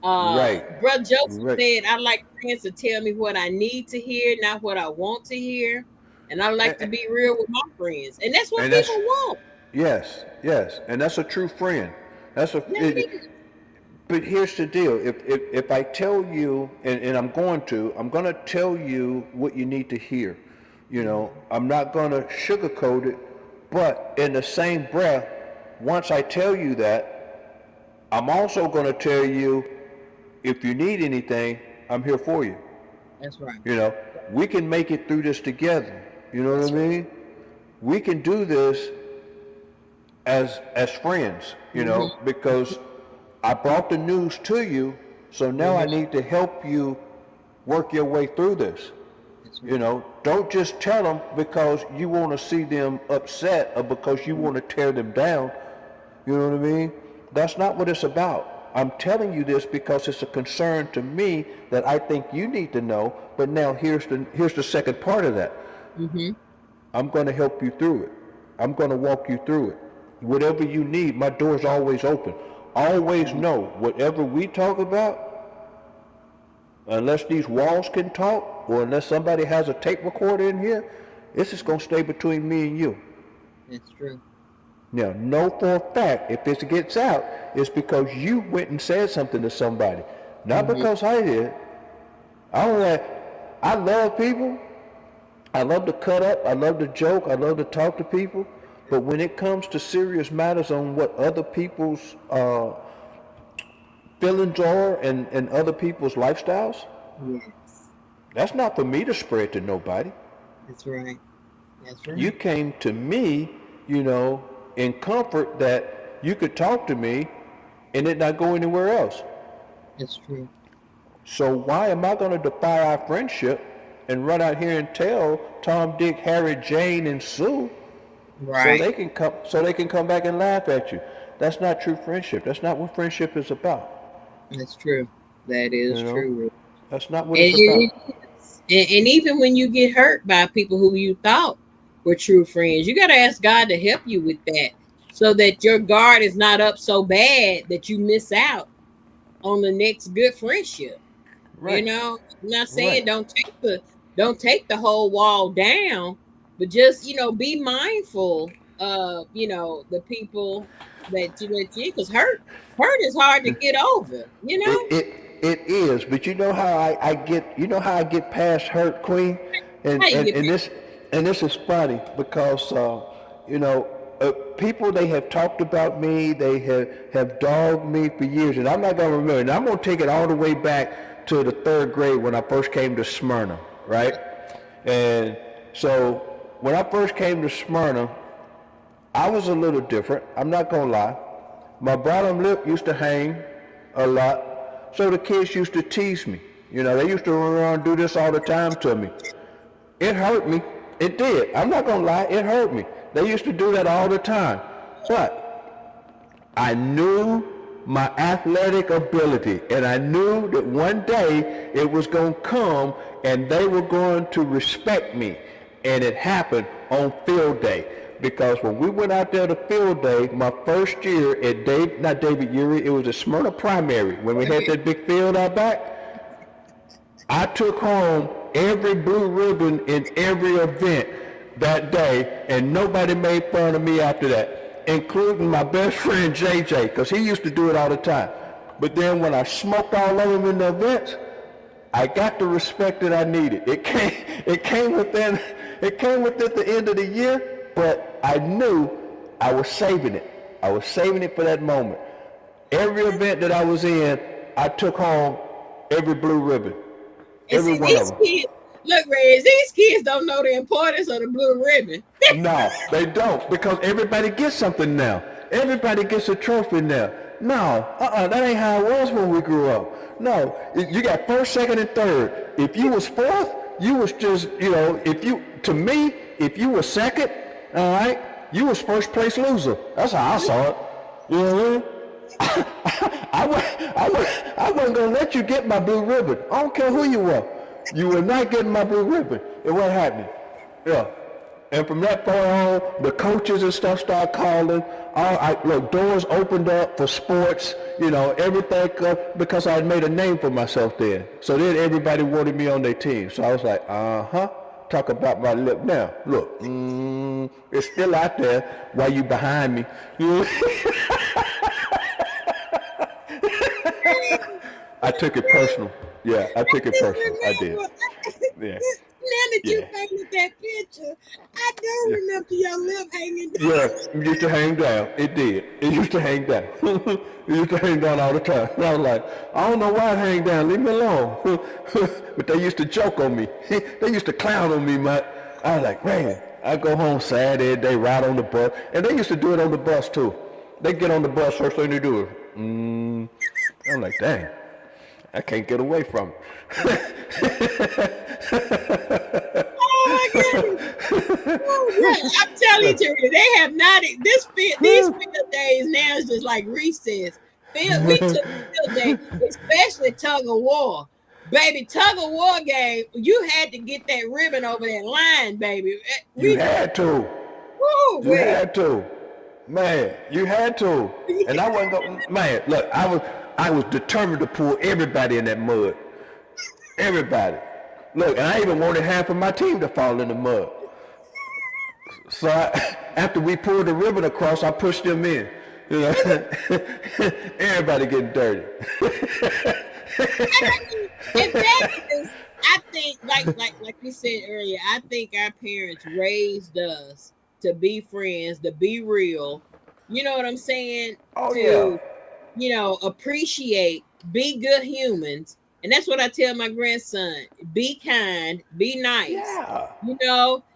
Right. Brother Joseph Right. said, I like friends to tell me what I need to hear, not what I want to hear. And I like to And, be real with my friends. And that's what and that's people want. yes, yes, and that's a true friend. That's a That it, is. But here's the deal. If I tell you, and I'm going to tell you what you need to hear. You know, I'm not going to sugarcoat it, but in the same breath, once I tell you that, I'm also going to tell you, if you need anything, I'm here for you. That's right. You know, we can make it through this together. You know what That's I right. mean? We can do this as friends, you know, Mm-hmm. because I brought the news to you, so now I Mm-hmm. need to help you work your way through this. That's You right. know, don't just tell them because you want to see them upset or because you want to tear them down. You know what I mean? That's not what it's about. I'm telling you this because it's a concern to me that I think you need to know. But now here's the second part of that. Mm-hmm. I'm going to help you through it. I'm going to walk you through it. Whatever you need, my door's always open. Always know, whatever we talk about, unless these walls can talk, or unless somebody has a tape recorder in here, this is going to stay between me and you. That's true. Now, know for a fact, if this gets out, it's because you went and said something to somebody. Not Mm-hmm. because I did. I don't like, I love people. I love to cut up. I love to joke. I love to talk to people. But when it comes to serious matters on what other people's feelings are and other people's lifestyles, Yes. that's not for me to spread to nobody. That's right. That's You right. came to me, you know, in comfort that you could talk to me and it not go anywhere else. That's true. So why am I going to defy our friendship and run out here and tell Tom, Dick, Harry, Jane, and Sue so Right. they can come back and laugh at you? That's not true friendship. That's not what friendship is about. That's true. That is You know, true. that's not what And it's about. and even when you get hurt by people who you thought were true friends, you got to ask God to help you with that so that your guard is not up so bad that you miss out on the next good friendship. You Right, know, I'm not right. saying don't take the whole wall down, but just be mindful of the people that you because hurt is hard to get over. It it it is, but you know how I get past hurt, Queen, and How you and get and this and this is funny because you know people, they have talked about me, they have dogged me for years, and I'm not gonna remember. And I'm gonna take it all the way back to the third grade when I first came to Smyrna, right? And so when I first came to Smyrna, I was a little different. I'm not gonna lie. My bottom lip used to hang a lot, so the kids used to tease me. You know, they used to run around and do this all the time to me. It hurt me. It did. I'm not gonna lie. It hurt me. They used to do that all the time. But I knew my athletic ability, and I knew that one day it was going to come and they were going to respect me. And it happened on field day. Because when we went out there to field day, my first year at not David Urey, it was a Smyrna primary, when we had that big field out back, I took home every blue ribbon in every event that day, and nobody made fun of me after that, including my best friend JJ, because he used to do it all the time. But then when I smoked all of them in the events, I got the respect that I needed. It came within the end of the year, but I knew I was saving it. I was saving it for that moment. Every event that I was in, I took home every blue ribbon. And Every see, one of these them. kids, look, Reg, these kids don't know the importance of the blue ribbon. No, they don't, because everybody gets something now. Everybody gets a trophy now. No, that ain't how it was when we grew up. No, you got first, second, and third. If you was fourth, you was just, if you were second, all right, you was first place loser. That's how I saw it. You know what I mean? I wasn't going to let you get my blue ribbon. I don't care who you were. You were not getting my blue ribbon. It wasn't happening. Yeah. And from that point on, the coaches and stuff started calling. Look, doors opened up for sports, everything, because I had made a name for myself there. So then everybody wanted me on their team. So I was like, talk about my lip now. Look, it's still out there while you behind me. I took it personal. Yeah, I took it Just personal. I did. remember, Yeah, now that you yeah, painted that picture, I do yeah. remember your lip hanging down. Yeah, it used to hang down. It did. It used to hang down. It used to hang down all the time. And I was like, I don't know why it hang down. Leave me alone. But they used to joke on me. They used to clown on me, man. I was like, man, I go home sad every day, ride on the bus. And they used to do it on the bus, too. They get on the bus, first thing they do is, I'm like, dang, I can't get away from Oh my goodness. Oh, yeah. I'm telling you, it. Teresa, they have not these field days now is just like recess. We took field day, especially tug of war. Baby, tug of war game, you had to get that ribbon over that line, baby. You We had to. woo You wait. had to, man. You had to, and I wasn't going. Man, look, I was determined to pull everybody in that mud. Everybody. Look, and I even wanted half of my team to fall in the mud. So after we pulled the ribbon across, I pushed them in. You know, everybody getting dirty. And that is, I think, like you said earlier, I think our parents raised us to be friends, to be real. You know what I'm saying? Oh yeah. To appreciate, be good humans. And that's what I tell my grandson. Be kind, be nice. Yeah.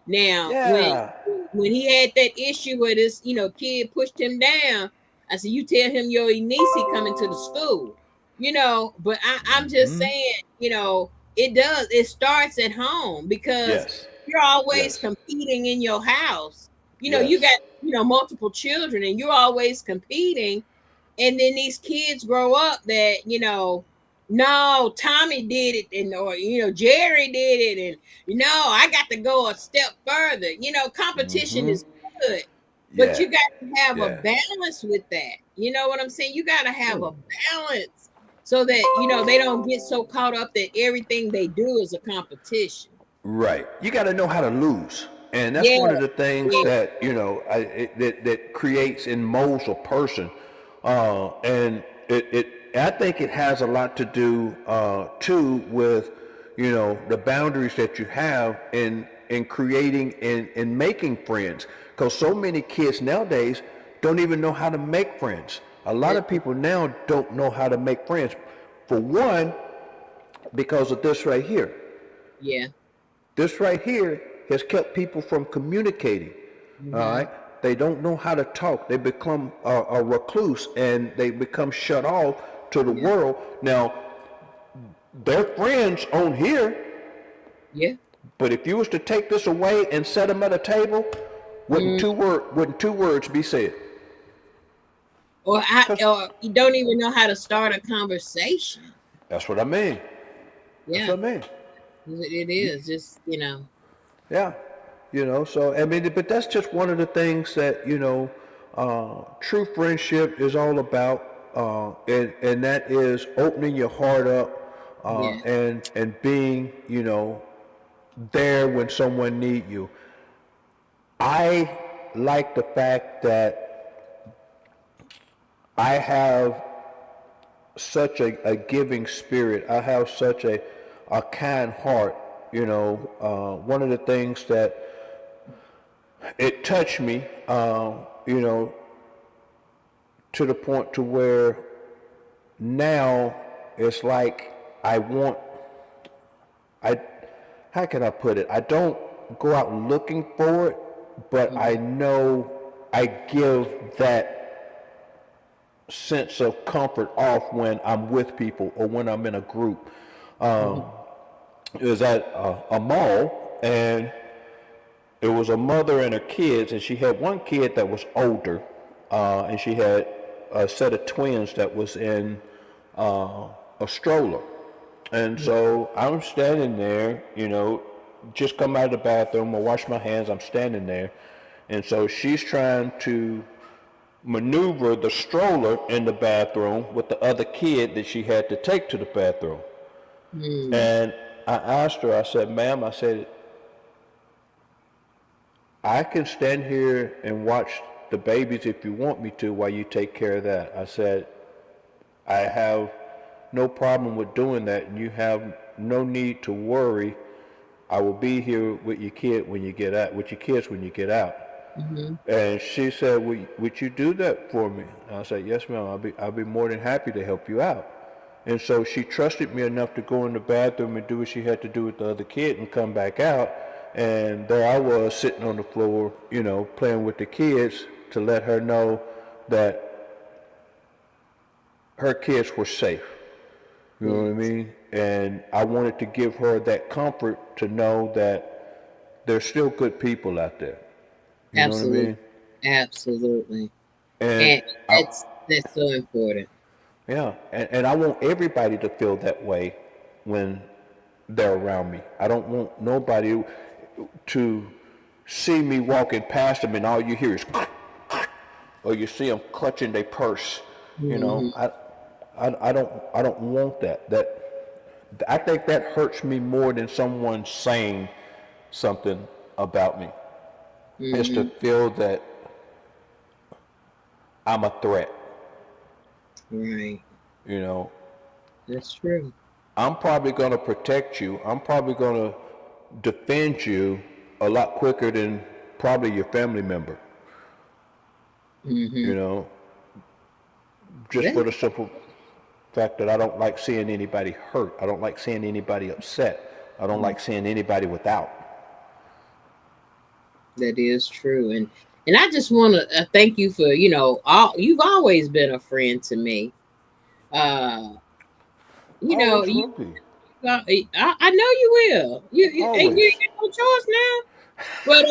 Now Yeah. when he had that issue where this, kid pushed him down, I said, you tell him your niece coming to the school. But I'm just saying, it starts at home because Yes. you're always Yes. competing in your house. You Yes. got, multiple children and you're always competing, and then these kids grow up that no, Tommy did it, and or Jerry did it, and I got to go a step further. Competition is good, but Yeah. you got to have a Yeah. balance with that. You know what I'm saying? You got to have a balance so that they don't get so caught up that everything they do is a competition. Right. You got to know how to lose. And that's Yeah, one of the things yeah, that, that creates and molds a person. And I think it has a lot to do, too, with, the boundaries that you have in creating and making friends. Because so many kids nowadays don't even know how to make friends. A lot of people now don't know how to make friends. For one, because of this right here. yeah. This right here has kept people from communicating. All Mm-hmm. right, they don't know how to talk. They become a recluse and they become shut off to the Yeah. world. Now, they're friends on here, Yeah. but if you was to take this away and set them at a table, Mm. wouldn't two words be said? Or you don't even know how to start a conversation. That's what I mean. That's Yeah, what I mean. it is just Yeah, so I mean, but that's just one of the things that true friendship is all about, and that is opening your heart up, yeah. and being there when someone need you. I like the fact that I have such a giving spirit. I have such a kind heart. One of the things that it touched me, to the point to where now it's like I, how can I put it? I don't go out looking for it, but I Mhm. know I give that sense of comfort off when I'm with people or when I'm in a group. Mhm. It was at a mall, and it was a mother and her kids, and she had one kid that was older, and she had a set of twins that was in a stroller. And so I'm standing there, just come out of the bathroom, I wash my hands, I'm standing there. And so she's trying to maneuver the stroller in the bathroom with the other kid that she had to take to the bathroom. Mm. And I asked her, I said, ma'am, I said, I can stand here and watch the babies if you want me to while you take care of that. I said, I have no problem with doing that, and you have no need to worry. I will be here with your kid when you get out, with your kids when you get out. Mm-hmm. And she said, would you do that for me? And I said, yes, ma'am. I'll be more than happy to help you out. And so she trusted me enough to go in the bathroom and do what she had to do with the other kid and come back out. And there I was sitting on the floor, you know, playing with the kids to let her know that her kids were safe. You know what I mean? And I wanted to give her that comfort to know that there's still good people out there. You know what I Absolutely. mean? Absolutely. And And that's so important. yeah, and I want everybody to feel that way when they're around me. I don't want nobody to see me walking past them and all you hear is or you see them clutching their purse. You know, Mm-hmm. I don't want that. I think that hurts me more than someone saying something about me. Is to Mm-hmm. feel that I'm a threat. Right. You know, That's true. I'm probably going to protect you. I'm probably going to defend you a lot quicker than probably your family member. Mm-hmm. You know, just That, for the simple fact that I don't like seeing anybody hurt. I don't like seeing anybody upset. I don't like seeing anybody without. that is true. And I just want to thank you for, all you've always been a friend to me. Uh, Always you will be. I know you will. You Always. ain't got no choice now. But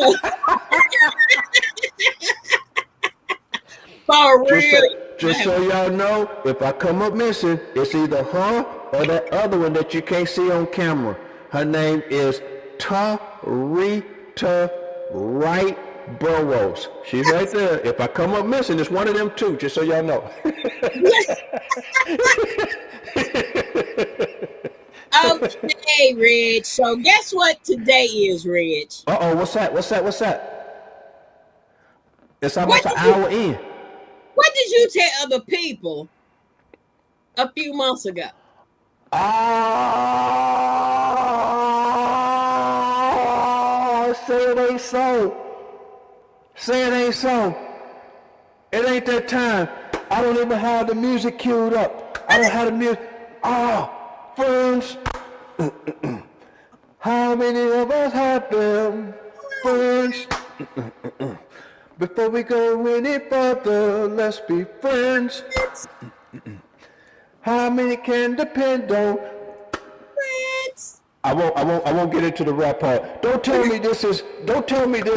for Just real, so, I just have, so y'all know, if I come up missing, it's either her or that other one that you can't see on camera. Her name is Tarita Wright Burrows. She's right there. If I come up missing, it's one of them two, just so y'all know. okay, Reg. So guess what today is, Reg? Uh-oh, what's that? What's that? What's that? It's What almost an did you hour in. what did you tell other people a few months ago? Oh, say it ain't so. Say it ain't so. It ain't that time. I don't even have the music queued up. I don't have the music. Oh, friends, how many of us have them? Friends, before we go any further, let's be friends. How many can depend on? Friends. I won't get into the rap part. Don't tell me this is 100.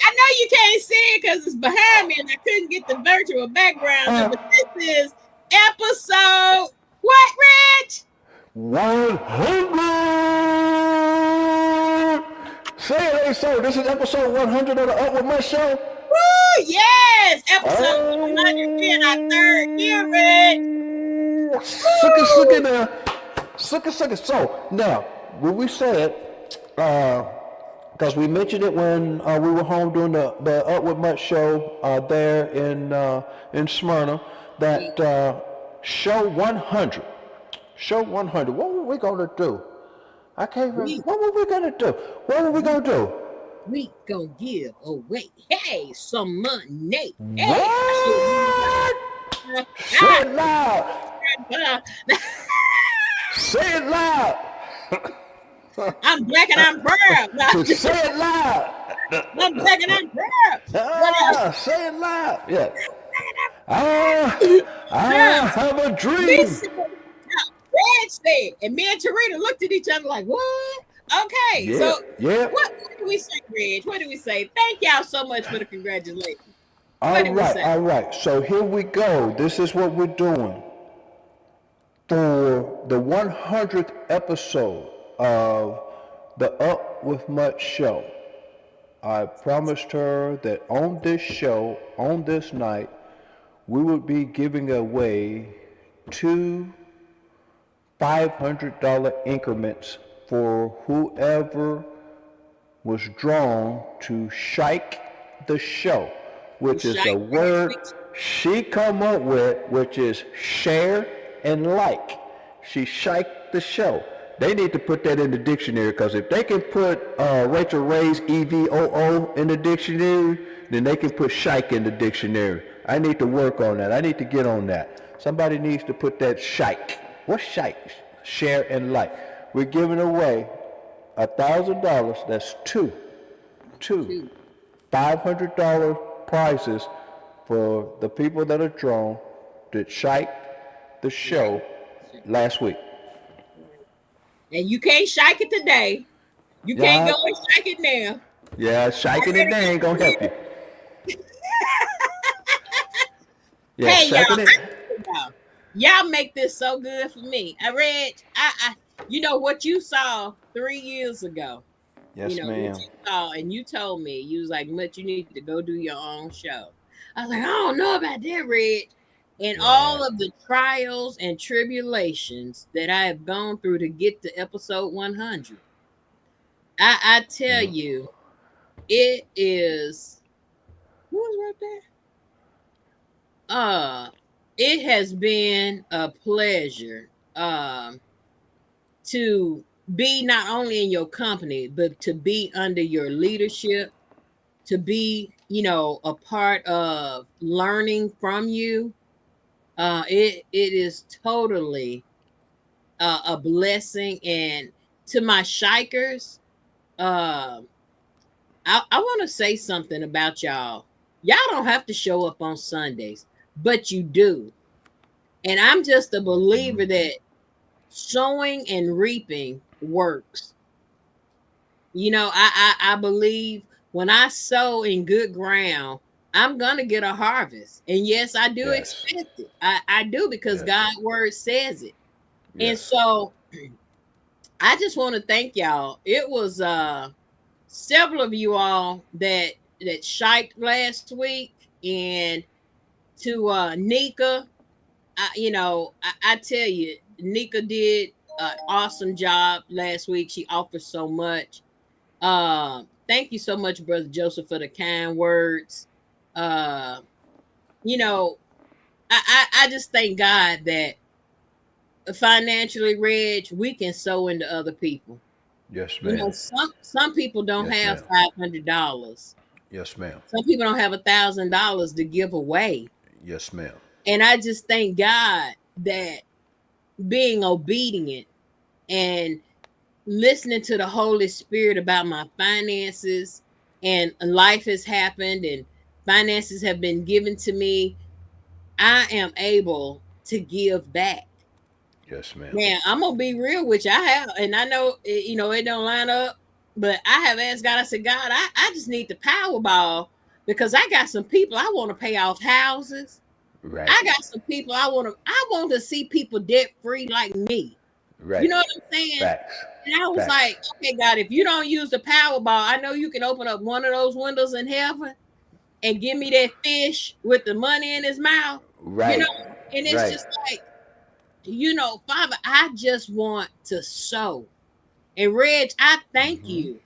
I know you can't see it because it's behind me and I couldn't get the virtual background up, but this is episode what, Reg? 100. Say it ain't so. This is episode 100 of the Up With My Show. Woo! Yes! Episode 100 in our third year, Reg. Suck it, suck it now. Suck it, suck it. So, now, when we said, because we mentioned it when we were home doing the Up With Much show there in Smyrna, that show 100. Show 100. What were we going to do? I can't remember. What were we going to do? What were we going to do? We gonna give away, hey, some money. Hey, What? Say it loud. Say it loud. I'm black and I'm proud. Say it loud. I'm black and I'm proud. What else? Say it loud. Yeah. I have a We dream. said, Reg said, and me and Tarita looked at each other like, what? Okay, Yeah. so Yeah. what do we say, Reg? What do we say? Thank y'all so much for the congratulations. All What did we right. say? All right. So here we go. This is what we're doing for the 100th episode of the Up With Much show. I promised her that on this show, on this night, we would be giving away two $500 increments for whoever was drawn to shike the show, which is a word she come up with, which is share and like. She shiked the show. They need to put that in the dictionary because if they can put Rachel Ray's EVOO in the dictionary, then they can put shike in the dictionary. I need to work on that. I need to get on that. Somebody needs to put that shike. What's shike? Share and like. We're giving away $1,000. That's two Two. $500 prizes for the people that are drawn that shike the show last week. And you can't shake it today. You can't Yeah, go and shake it now. yeah, shiking it there ain't gonna help you. Yeah, Hey shaking it. y'all make this so good for me. I read, you know what you saw 3 years ago. You Yes, know what ma'am. you saw, and you told me you was like, "Much you need to go do your own show." I was like, "I don't know about that, Reg." And Yeah. all of the trials and tribulations that I have gone through to get to episode 100, I tell you, it is. Who was right there? It has been a pleasure to be not only in your company but to be under your leadership, to be, a part of learning from you. It is totally a blessing. And to my shikers, uh I want to say something about y'all. Y'all don't have to show up on Sundays, but you do. And I'm just a believer that sowing and reaping works. I believe when I sow in good ground, I'm gonna get a harvest. And yes, I do Yes. expect it. I do because Yes. God's word says it. And Yes. so I just want to thank y'all. It was several of you all that shiked last week, and to Nika, I tell you, Nika did an awesome job last week. She offered so much. Thank you so much, Brother Joseph, for the kind words. Uh, you know, I just thank God that financially, Reg, we can sow into other people. Yes, ma'am. Some people don't Yes, have ma'am. $500. Yes, ma'am. Some people don't have $1,000 to give away. Yes, ma'am. And I just thank God that being obedient and listening to the Holy Spirit about my finances, and life has happened and finances have been given to me, I am able to give back. Yes, ma'am. Man, I'm gonna be real with you. I have, and I know it don't line up, but I have asked God. I said, God, I just need the Powerball because I got some people I want to pay off houses. Right. I got some people I want to see people debt free like me. You Right. know what I'm saying? Facts. And I was Facts. like, okay, God, if you don't use the Powerball, I know you can open up one of those windows in heaven and give me that fish with the money in his mouth. You know, Right. and it's Right. just like, Father, I just want to sow. And Reg, I thank you.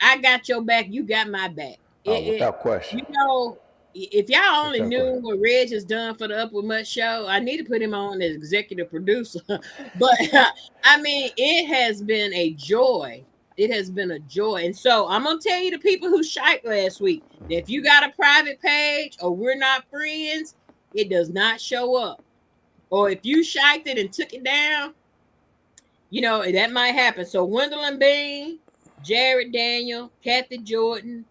I got your back. You got my back. Without question. You know, if y'all only Without question. knew what Reg has done for the Upward Much show, I need to put him on as executive producer. But I mean, it has been a joy. It has been a joy. And so I'm gonna tell you the people who shite last week that if you got a private page or we're not friends, it does not show up. Or if you shiked it and took it down, that might happen. So Gwendolyn Bean, Jared Daniel, Kathy Jordan,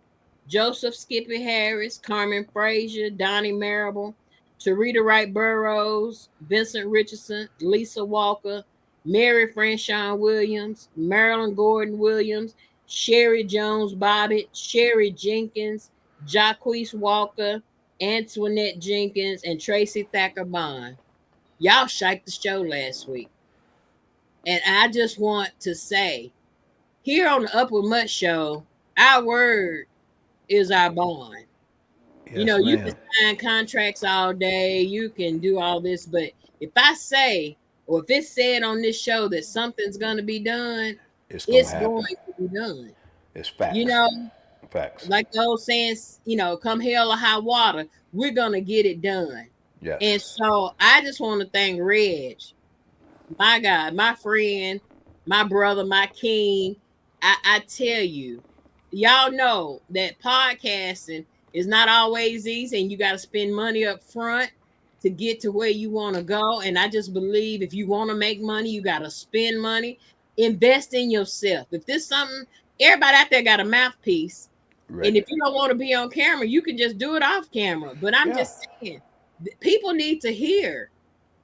Joseph Skippy Harris, Carmen Frazier, Donnie Marable, Tarita Wright Burrows, Vincent Richardson, Lisa Walker, Mary Franchon Williams, Marilyn Gordon Williams, Sherry Jones Bobbitt, Sherry Jenkins, Jacquees Walker, Antoinette Jenkins, and Tracy Thacker Bond. Y'all shiked the show last week. And I just want to say, here on the Upward Mutt Show, our word is our bond. Yes, You can ma'am. sign contracts all day, you can do all this, but if I say, or if it's said on this show that something's going to be done, It's gonna it's going happen. to be done. It's You facts. know, Facts. Like the old saying, come hell or high water, we're gonna get it done. And Yes. so I just want to thank Reg, my God, my friend, my brother, my king. I tell you, y'all know that podcasting is not always easy, and you got to spend money up front to get to where you want to go. And I just believe if you want to make money, you got to spend money, invest in yourself. If this something, everybody out there got a mouthpiece, and Right. if you don't want to be on camera, you can just do it off camera. But I'm Yeah. just saying, people need to hear.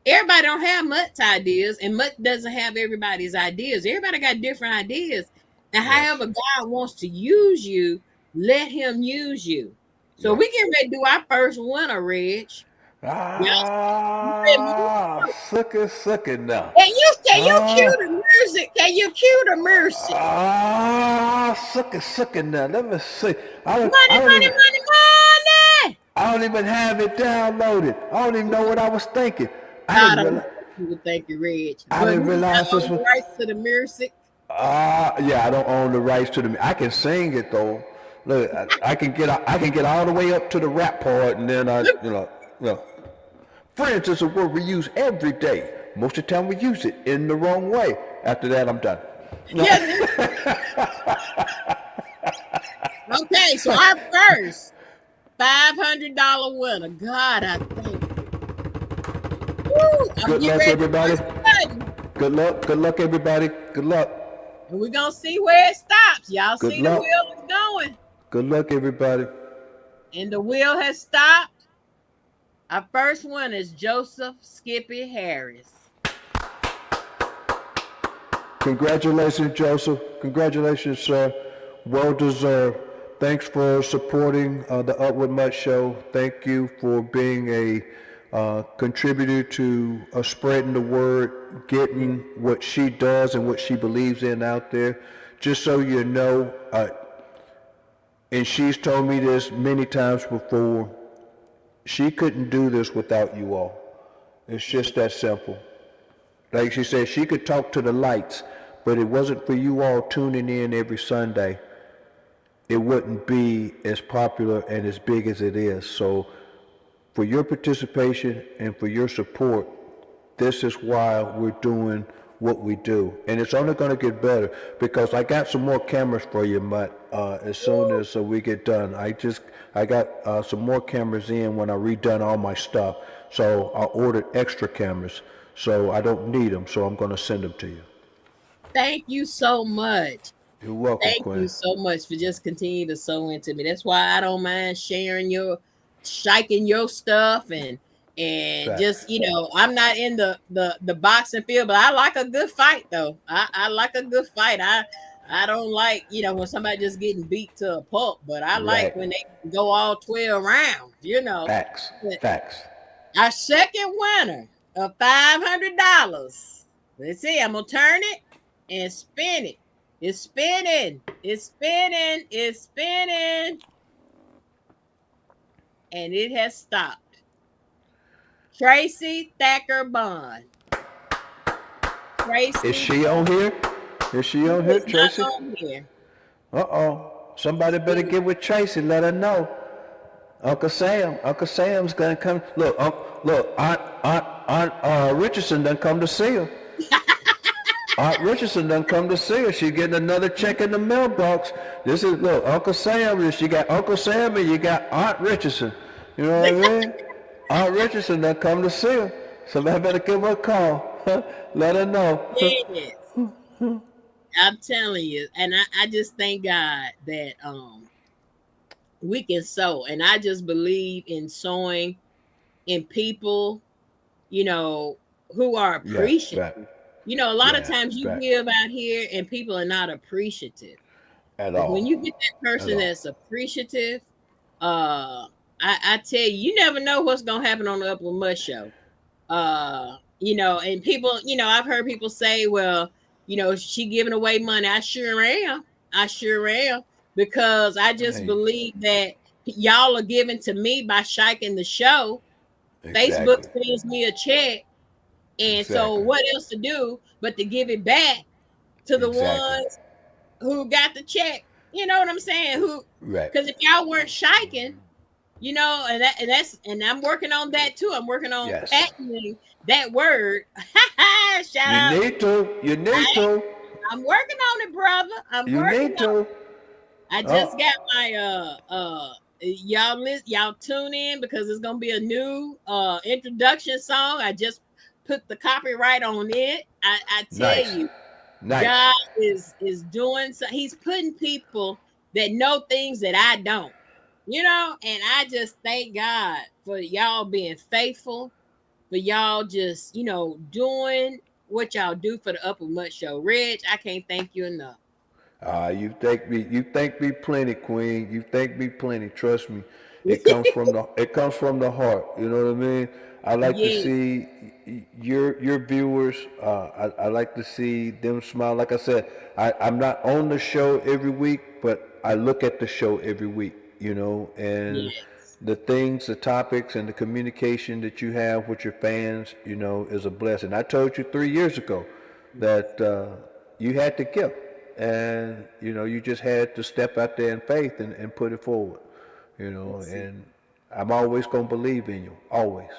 Everybody don't have much ideas, and much doesn't have everybody's ideas. Everybody got different ideas, and Yes. however God wants to use you, let Him use you. So we Yes. get ready to do our first winner, Reg. Y'all, Ah, suck it now. can you cue Ah, the music? Can you cue the music? suck it now. Let me see. Money, money, money, money. I don't even have it downloaded. I don't even know what I was thinking. I I didn't don't know realize. what you would think, Reg, I but didn't who realize got this all was. the rights to the music? Yeah, I don't own the rights to the. I can sing it though. Look, I can get all the way up to the rap part, and then you know. Friends is a word we use every day. Most of the time we use it in the wrong way. After that, I'm done. No. Yeah. Okay, so our first $500 winner. God, I thank you. Woo, I'm Good getting luck, ready to everybody. push the button. Good luck. Good luck, everybody. Good luck. And we're going to see where it stops. Y'all Good see the luck. wheel is going. Good luck, everybody. And the wheel has stopped. Our first one is Joseph Skippy Harris. Congratulations, Joseph. Congratulations, sir. Well deserved. Thanks for supporting the Upward Mutt Show. Thank you for being a contributor to spreading the word, getting what she does and what she believes in out there. Just so you know, and she's told me this many times before, she couldn't do this without you all. It's just that simple. Like she said, she could talk to the lights, but it wasn't for you all tuning in every Sunday, it wouldn't be as popular and as big as it is. So for your participation and for your support, this is why we're doing what we do. And it's only going to get better because I got some more cameras for you, Mutt, as soon as we get done. I got some more cameras in when I redone all my stuff. So I ordered extra cameras. So I don't need them. So I'm going to send them to you. Thank you so much. You're welcome, Thank you Quinn. so much for just continuing to sew into me. That's why I don't mind sharing shiking your stuff and just Facts. I'm not in the boxing field, but I like a good fight though. I like a good fight. I don't like when somebody just getting beat to a pulp, but I like Right. when they go all 12 rounds. Facts. But Facts. our second winner of $500. Let's see. I'm gonna turn it and spin it. It's spinning. It's spinning. It's spinning. And it has stopped. Tracy Thacker Bond. Is Tracy she on here? Is she on here, is not Tracy? on here. Uh-oh. Somebody better get with Tracy. Let her know. Uncle Sam's gonna come. Look, Aunt Richardson done come to see her. Aunt Richardson done come to see her. She getting another check in the mailbox. Look, Uncle Sam. You got Uncle Sam and you got Aunt Richardson. You know what I mean? Aunt Richardson done come to see her. Somebody better give her a call. Let her know. Yes. I'm telling you. And I just thank God that we can sow. And I just believe in sowing in people, who are Yes, appreciative. fact. A lot of Yeah, times you fact. give out here and people are not appreciative. At But when you all. get that At person all. that's appreciative, I tell you, you never know what's gonna happen on the Upward Mutt Show. And people, I've heard people say, well, she giving away money. I sure am. I sure am. Because I just Hey, believe that y'all are giving to me by shiking the show. Facebook exactly. sends me a check. And so Exactly. what else to do but to give it back to the Exactly. ones who got the check? You know what I'm saying? Who? Right. Because if y'all weren't shiking, and I'm working on that too. I'm working on Yes. patenting that word. Shout You out! need to. You need I, to. I'm working on it, brother. I'm You working need on. to. I just Oh, got my y'all tune in because it's gonna be a new introduction song. I just put the copyright on it. I tell nice. you, Nice. God is doing so. He's putting people that know things that I don't, and I just thank God for y'all being faithful, for y'all just doing what y'all do for the Upper Mutt Show. Reg, I can't thank you enough. You thank me plenty, Queen. You thank me plenty. Trust me. It comes from the heart. You know what I mean? I like to Yeah, see your viewers. I like to see them smile. Like I said, I'm not on the show every week, but I look at the show every week. And yes, the things, the topics, and the communication that you have with your fans, is a blessing. I told you 3 years ago that you had the gift, and you just had to step out there in faith and put it forward. that's it. And I'm always gonna believe in you, always,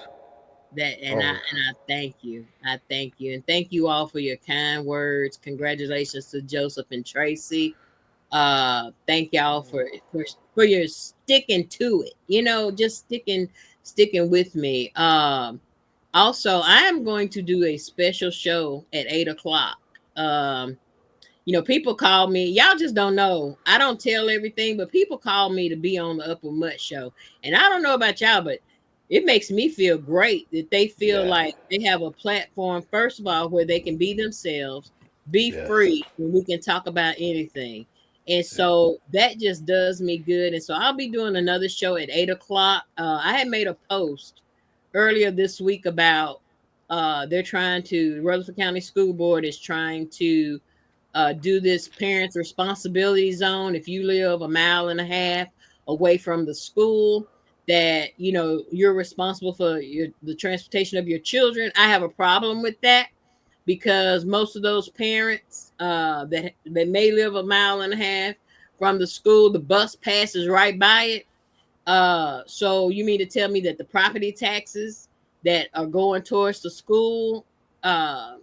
That always. and I thank you. I thank you and thank you all for your kind words. Congratulations to Joseph and Tracy. Thank y'all for your sticking to it. Just sticking with me. Also, I am going to do a special show at 8 o'clock. Um, people call me. Y'all just don't know. I don't tell everything, but people call me to be on the Upper Mutt Show. And I don't know about y'all, but it makes me feel great that they feel Yeah. like they have a platform, first of all, where they can be themselves, be Yes. free, and we can talk about anything. And Yeah. so that just does me good. And so I'll be doing another show at 8 o'clock. I had made a post earlier this week about they're trying to, Rutherford County School Board is trying to do this parents responsibility zone. If you live a mile and a half away from the school, that you're responsible for the transportation of your children. I have a problem with that because most of those parents that may live a mile and a half from the school, the bus passes right by it. So you mean to tell me that the property taxes that are going towards the uh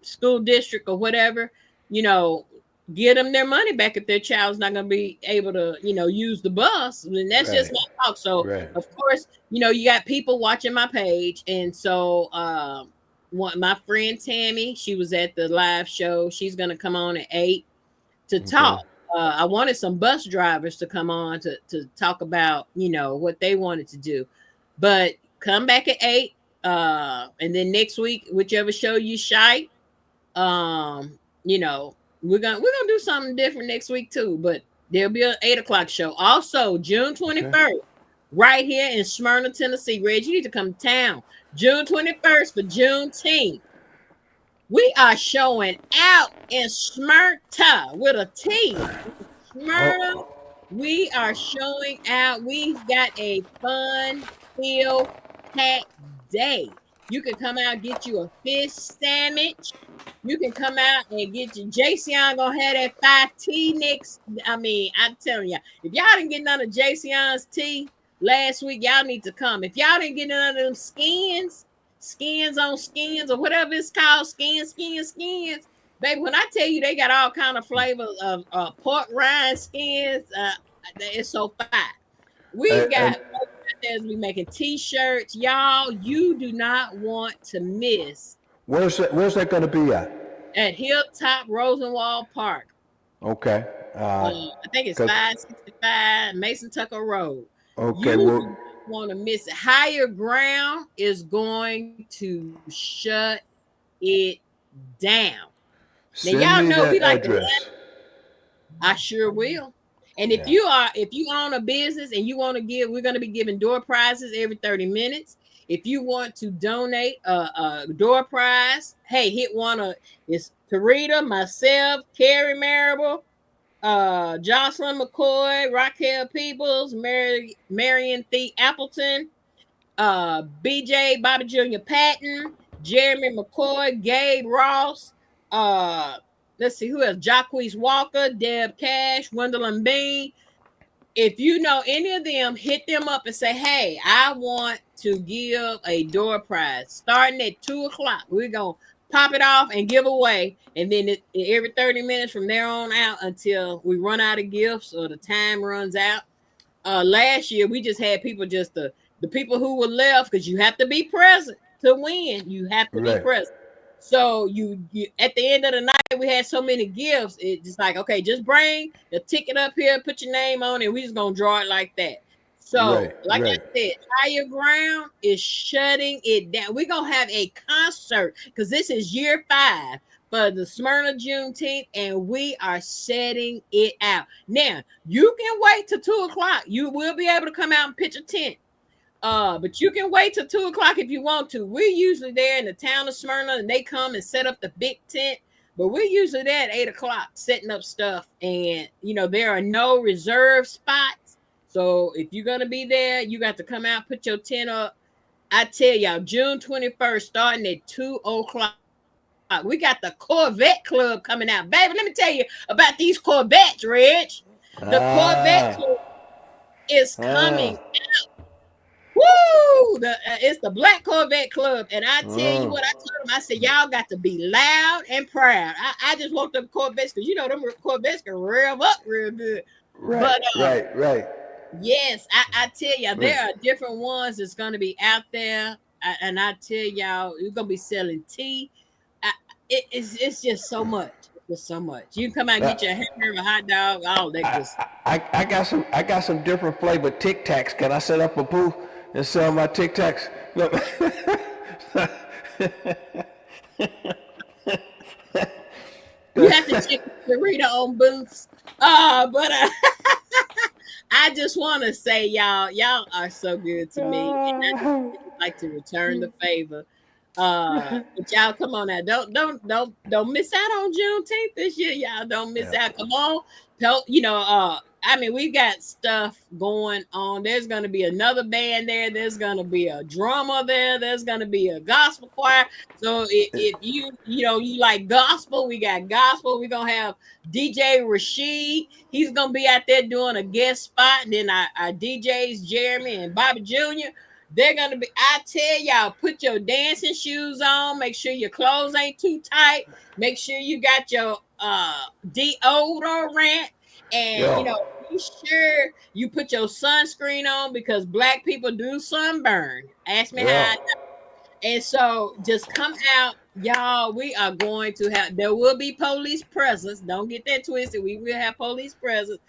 school district or whatever, you know, get them their money back if their child's not going to be able to, use the bus. And that's just Right. my talk. So, Right. of course, you got people watching my page. And so, my friend Tammy, she was at the live show. She's going to come on at 8 to Okay. talk. I wanted some bus drivers to come on to talk about, what they wanted to do. But come back at 8. And then next week, whichever show you shite, um, you know, we're gonna do something different next week too. But there'll be an 8 o'clock show. Also, June Okay. 21st, right here in Smyrna, Tennessee. Reg, you need to come to town. June 21st for Juneteenth. We are showing out in Smyrna with a T. Smyrna. Oh, We are showing out. We've got a fun, filled, packed day. You can come out get you a fish sandwich. You can come out and get your Jason gonna have that 5T next. I mean, I'm telling you, if y'all didn't get none of Jason's tea last week, y'all need to come. If y'all didn't get none of them skins on skins or whatever it's called, skins. Baby, when I tell you they got all kind of flavors of pork rind skins, it's so fine. We've got and folks out there that's be making t-shirts. Y'all, you do not want to miss where's that gonna be at? at Hilltop Rosenwald Park. Okay. I think it's Cause 565 Mason Tucker Road. okay. You Well, do not want to miss it. Higher Ground is going to shut it down. Now y'all send know me we that like to. address. I sure will. And Yeah. if you own a business and you want to give, we're going to be giving door prizes every 30 minutes. If you want to donate a door prize, hey, hit one of it's Tarita, myself, Carrie Marable, Jocelyn McCoy, Raquel Peoples, Marion Thee Appleton, BJ, Bobby Jr. Patton, Jeremy McCoy, Gabe Ross, uh, let's see who else. Jacquees Walker, Deb Cash, Gwendolyn Bean. If you know any of them, hit them up and say, hey, I want to give a door prize starting at 2 o'clock. We're going to pop it off and give away. And then every 30 minutes from there on out until we run out of gifts or the time runs out. Last year, we just had people the people who were left, because you have to be present to win. You have to be Right. present. So you at the end of the night, we had so many gifts. It's just like, okay, just bring the ticket up here, put your name on it, we just gonna draw it like that. So, Right. like I Right. said, Higher Ground is shutting it down. We're gonna have a concert because this is year 5 for the Smyrna Juneteenth, and we are setting it out. Now, you can wait till 2 o'clock. You will be able to come out and pitch a tent. But you can wait till 2 o'clock if you want to. We're usually there in the town of Smyrna, and they come and set up the big tent. But we're usually there at 8 o'clock setting up stuff. And there are no reserved spots. So if you're gonna be there, you got to come out, put your tent up. I tell y'all, June 21st, starting at 2 o'clock. We got the Corvette Club coming out. Baby, let me tell you about these Corvettes, Reg. The Corvette Club is coming. Woo! It's the Black Corvette Club. And I tell you what, I told them, I said, y'all got to be loud and proud. I just want them Corvettes because them Corvettes can rev up real good. Right. But, right. Yes, I tell y'all, there are different ones that's going to be out there. And I tell y'all, you're going to be selling tea. It's just so much. It's so much. You can come out and get your hamburger, a hot dog, all that good stuff. I got some different flavored Tic Tacs. Can I set up a booth and sell my Tic Tacs? You have to check Dorito on booths. But I just want to say, y'all are so good to me, and I just like to return the favor. But y'all, come on now, don't miss out on Juneteenth this year. Y'all don't miss out. Come on, we got stuff going on. There's going to be another band there. There's going to be a drummer there. There's going to be a gospel choir. So if you like gospel, we got gospel. We're going to have DJ Rashid. He's going to be out there doing a guest spot. And then our DJs, Jeremy and Bobby Jr., they're going to be, I tell y'all, put your dancing shoes on. Make sure your clothes ain't too tight. Make sure you got your deodorant. And, be sure you put your sunscreen on because Black people do sunburn. Ask me how I know. And so just come out, y'all. We are going to there will be police presence. Don't get that twisted. We will have police presence.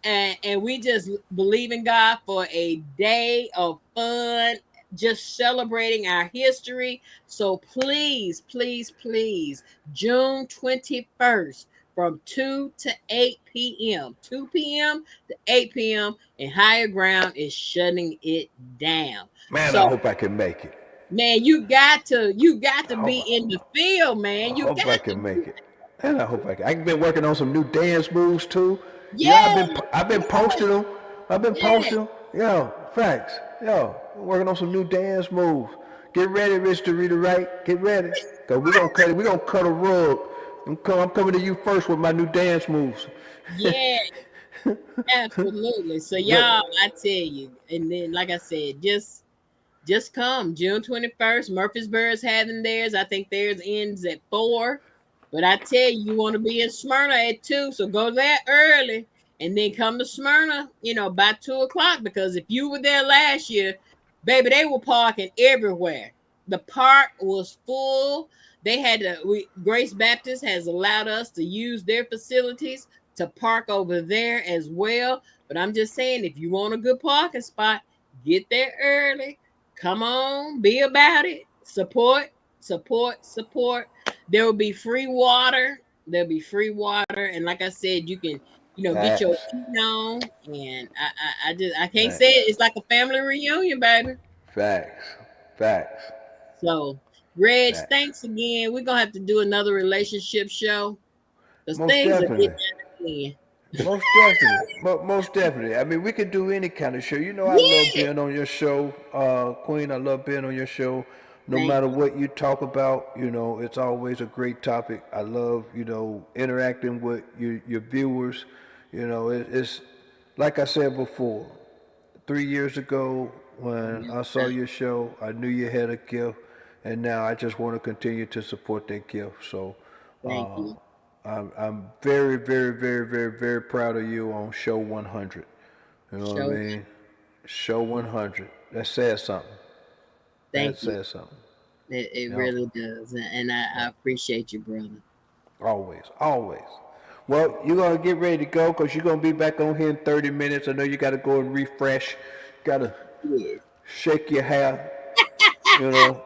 And we just believe in God for a day of fun, just celebrating our history. So please, please, please, June 21st from 2 to 8 p.m. 2 p.m. to 8 p.m. and Higher Ground is shutting it down. Man, I hope I can make it. Man, you got to be in the field, man. I hope I can make it. And I hope I can. I've been working on some new dance moves too. Yeah, I've been posting them. Posting them. Yo, facts. Yo, working on some new dance moves. Get ready, Rich to read it right. Get ready. Cause we're gonna cut a rug. I'm coming to you first with my new dance moves. Yeah. Absolutely. So y'all, I tell you, and then like I said, just come June 21st. Murfreesboro's having theirs. I think theirs ends at 4. But I tell you, you want to be in Smyrna at 2, so go there early and then come to Smyrna, by 2 o'clock. Because if you were there last year, baby, they were parking everywhere. The park was full. They had Grace Baptist has allowed us to use their facilities to park over there as well. But I'm just saying, if you want a good parking spot, get there early. Come on, be about it. Support. There will be free water. There'll be free water, and like I said, you can, get your feet on. And I can't say it. It's like a family reunion, baby. Facts. So, Reg, thanks again. We're gonna have to do another relationship show. Most definitely. Most definitely. I mean, we could do any kind of show. I love being on your show, Queen. I love being on your show. no Thank matter you. what you talk about, it's always a great topic. I love, interacting with your viewers. It's like I said before, 3 years ago when Yes, I saw sir. your show, I knew you had a gift, and now I just want to continue to support that gift. So Thank you. I'm very, very, very, very, very proud of you on show 100. You know what I Show. mean? Show 100. That says something. That Thank you. says something. It Yep. really does, and I Yep. appreciate you, brother. Always. Always. Well, you're going to get ready to go because you're going to be back on here in 30 minutes. I know you got to go and refresh. Got to Yes. shake your hair, you know,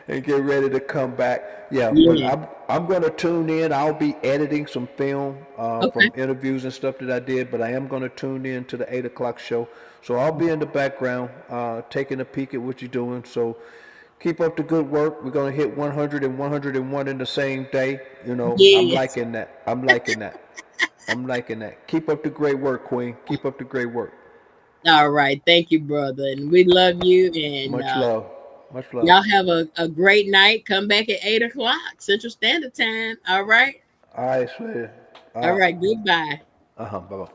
and get ready to come back. Yeah, but Yeah. I'm going to tune in. I'll be editing some film Okay. from interviews and stuff that I did, but I am going to tune in to the 8 o'clock show. So I'll be in the background taking a peek at what you're doing. So keep up the good work. We're going to hit 100 and 101 in the same day. I'm Yes. liking that. I'm liking that. I'm liking that. Keep up the great work, Queen. Keep up the great work. All right. Thank you, brother. And we love you. And Much love. Much love. y'all have a great night. Come back at 8 o'clock Central Standard Time. All right. All right, sweetie. All right. Goodbye. Bye bye.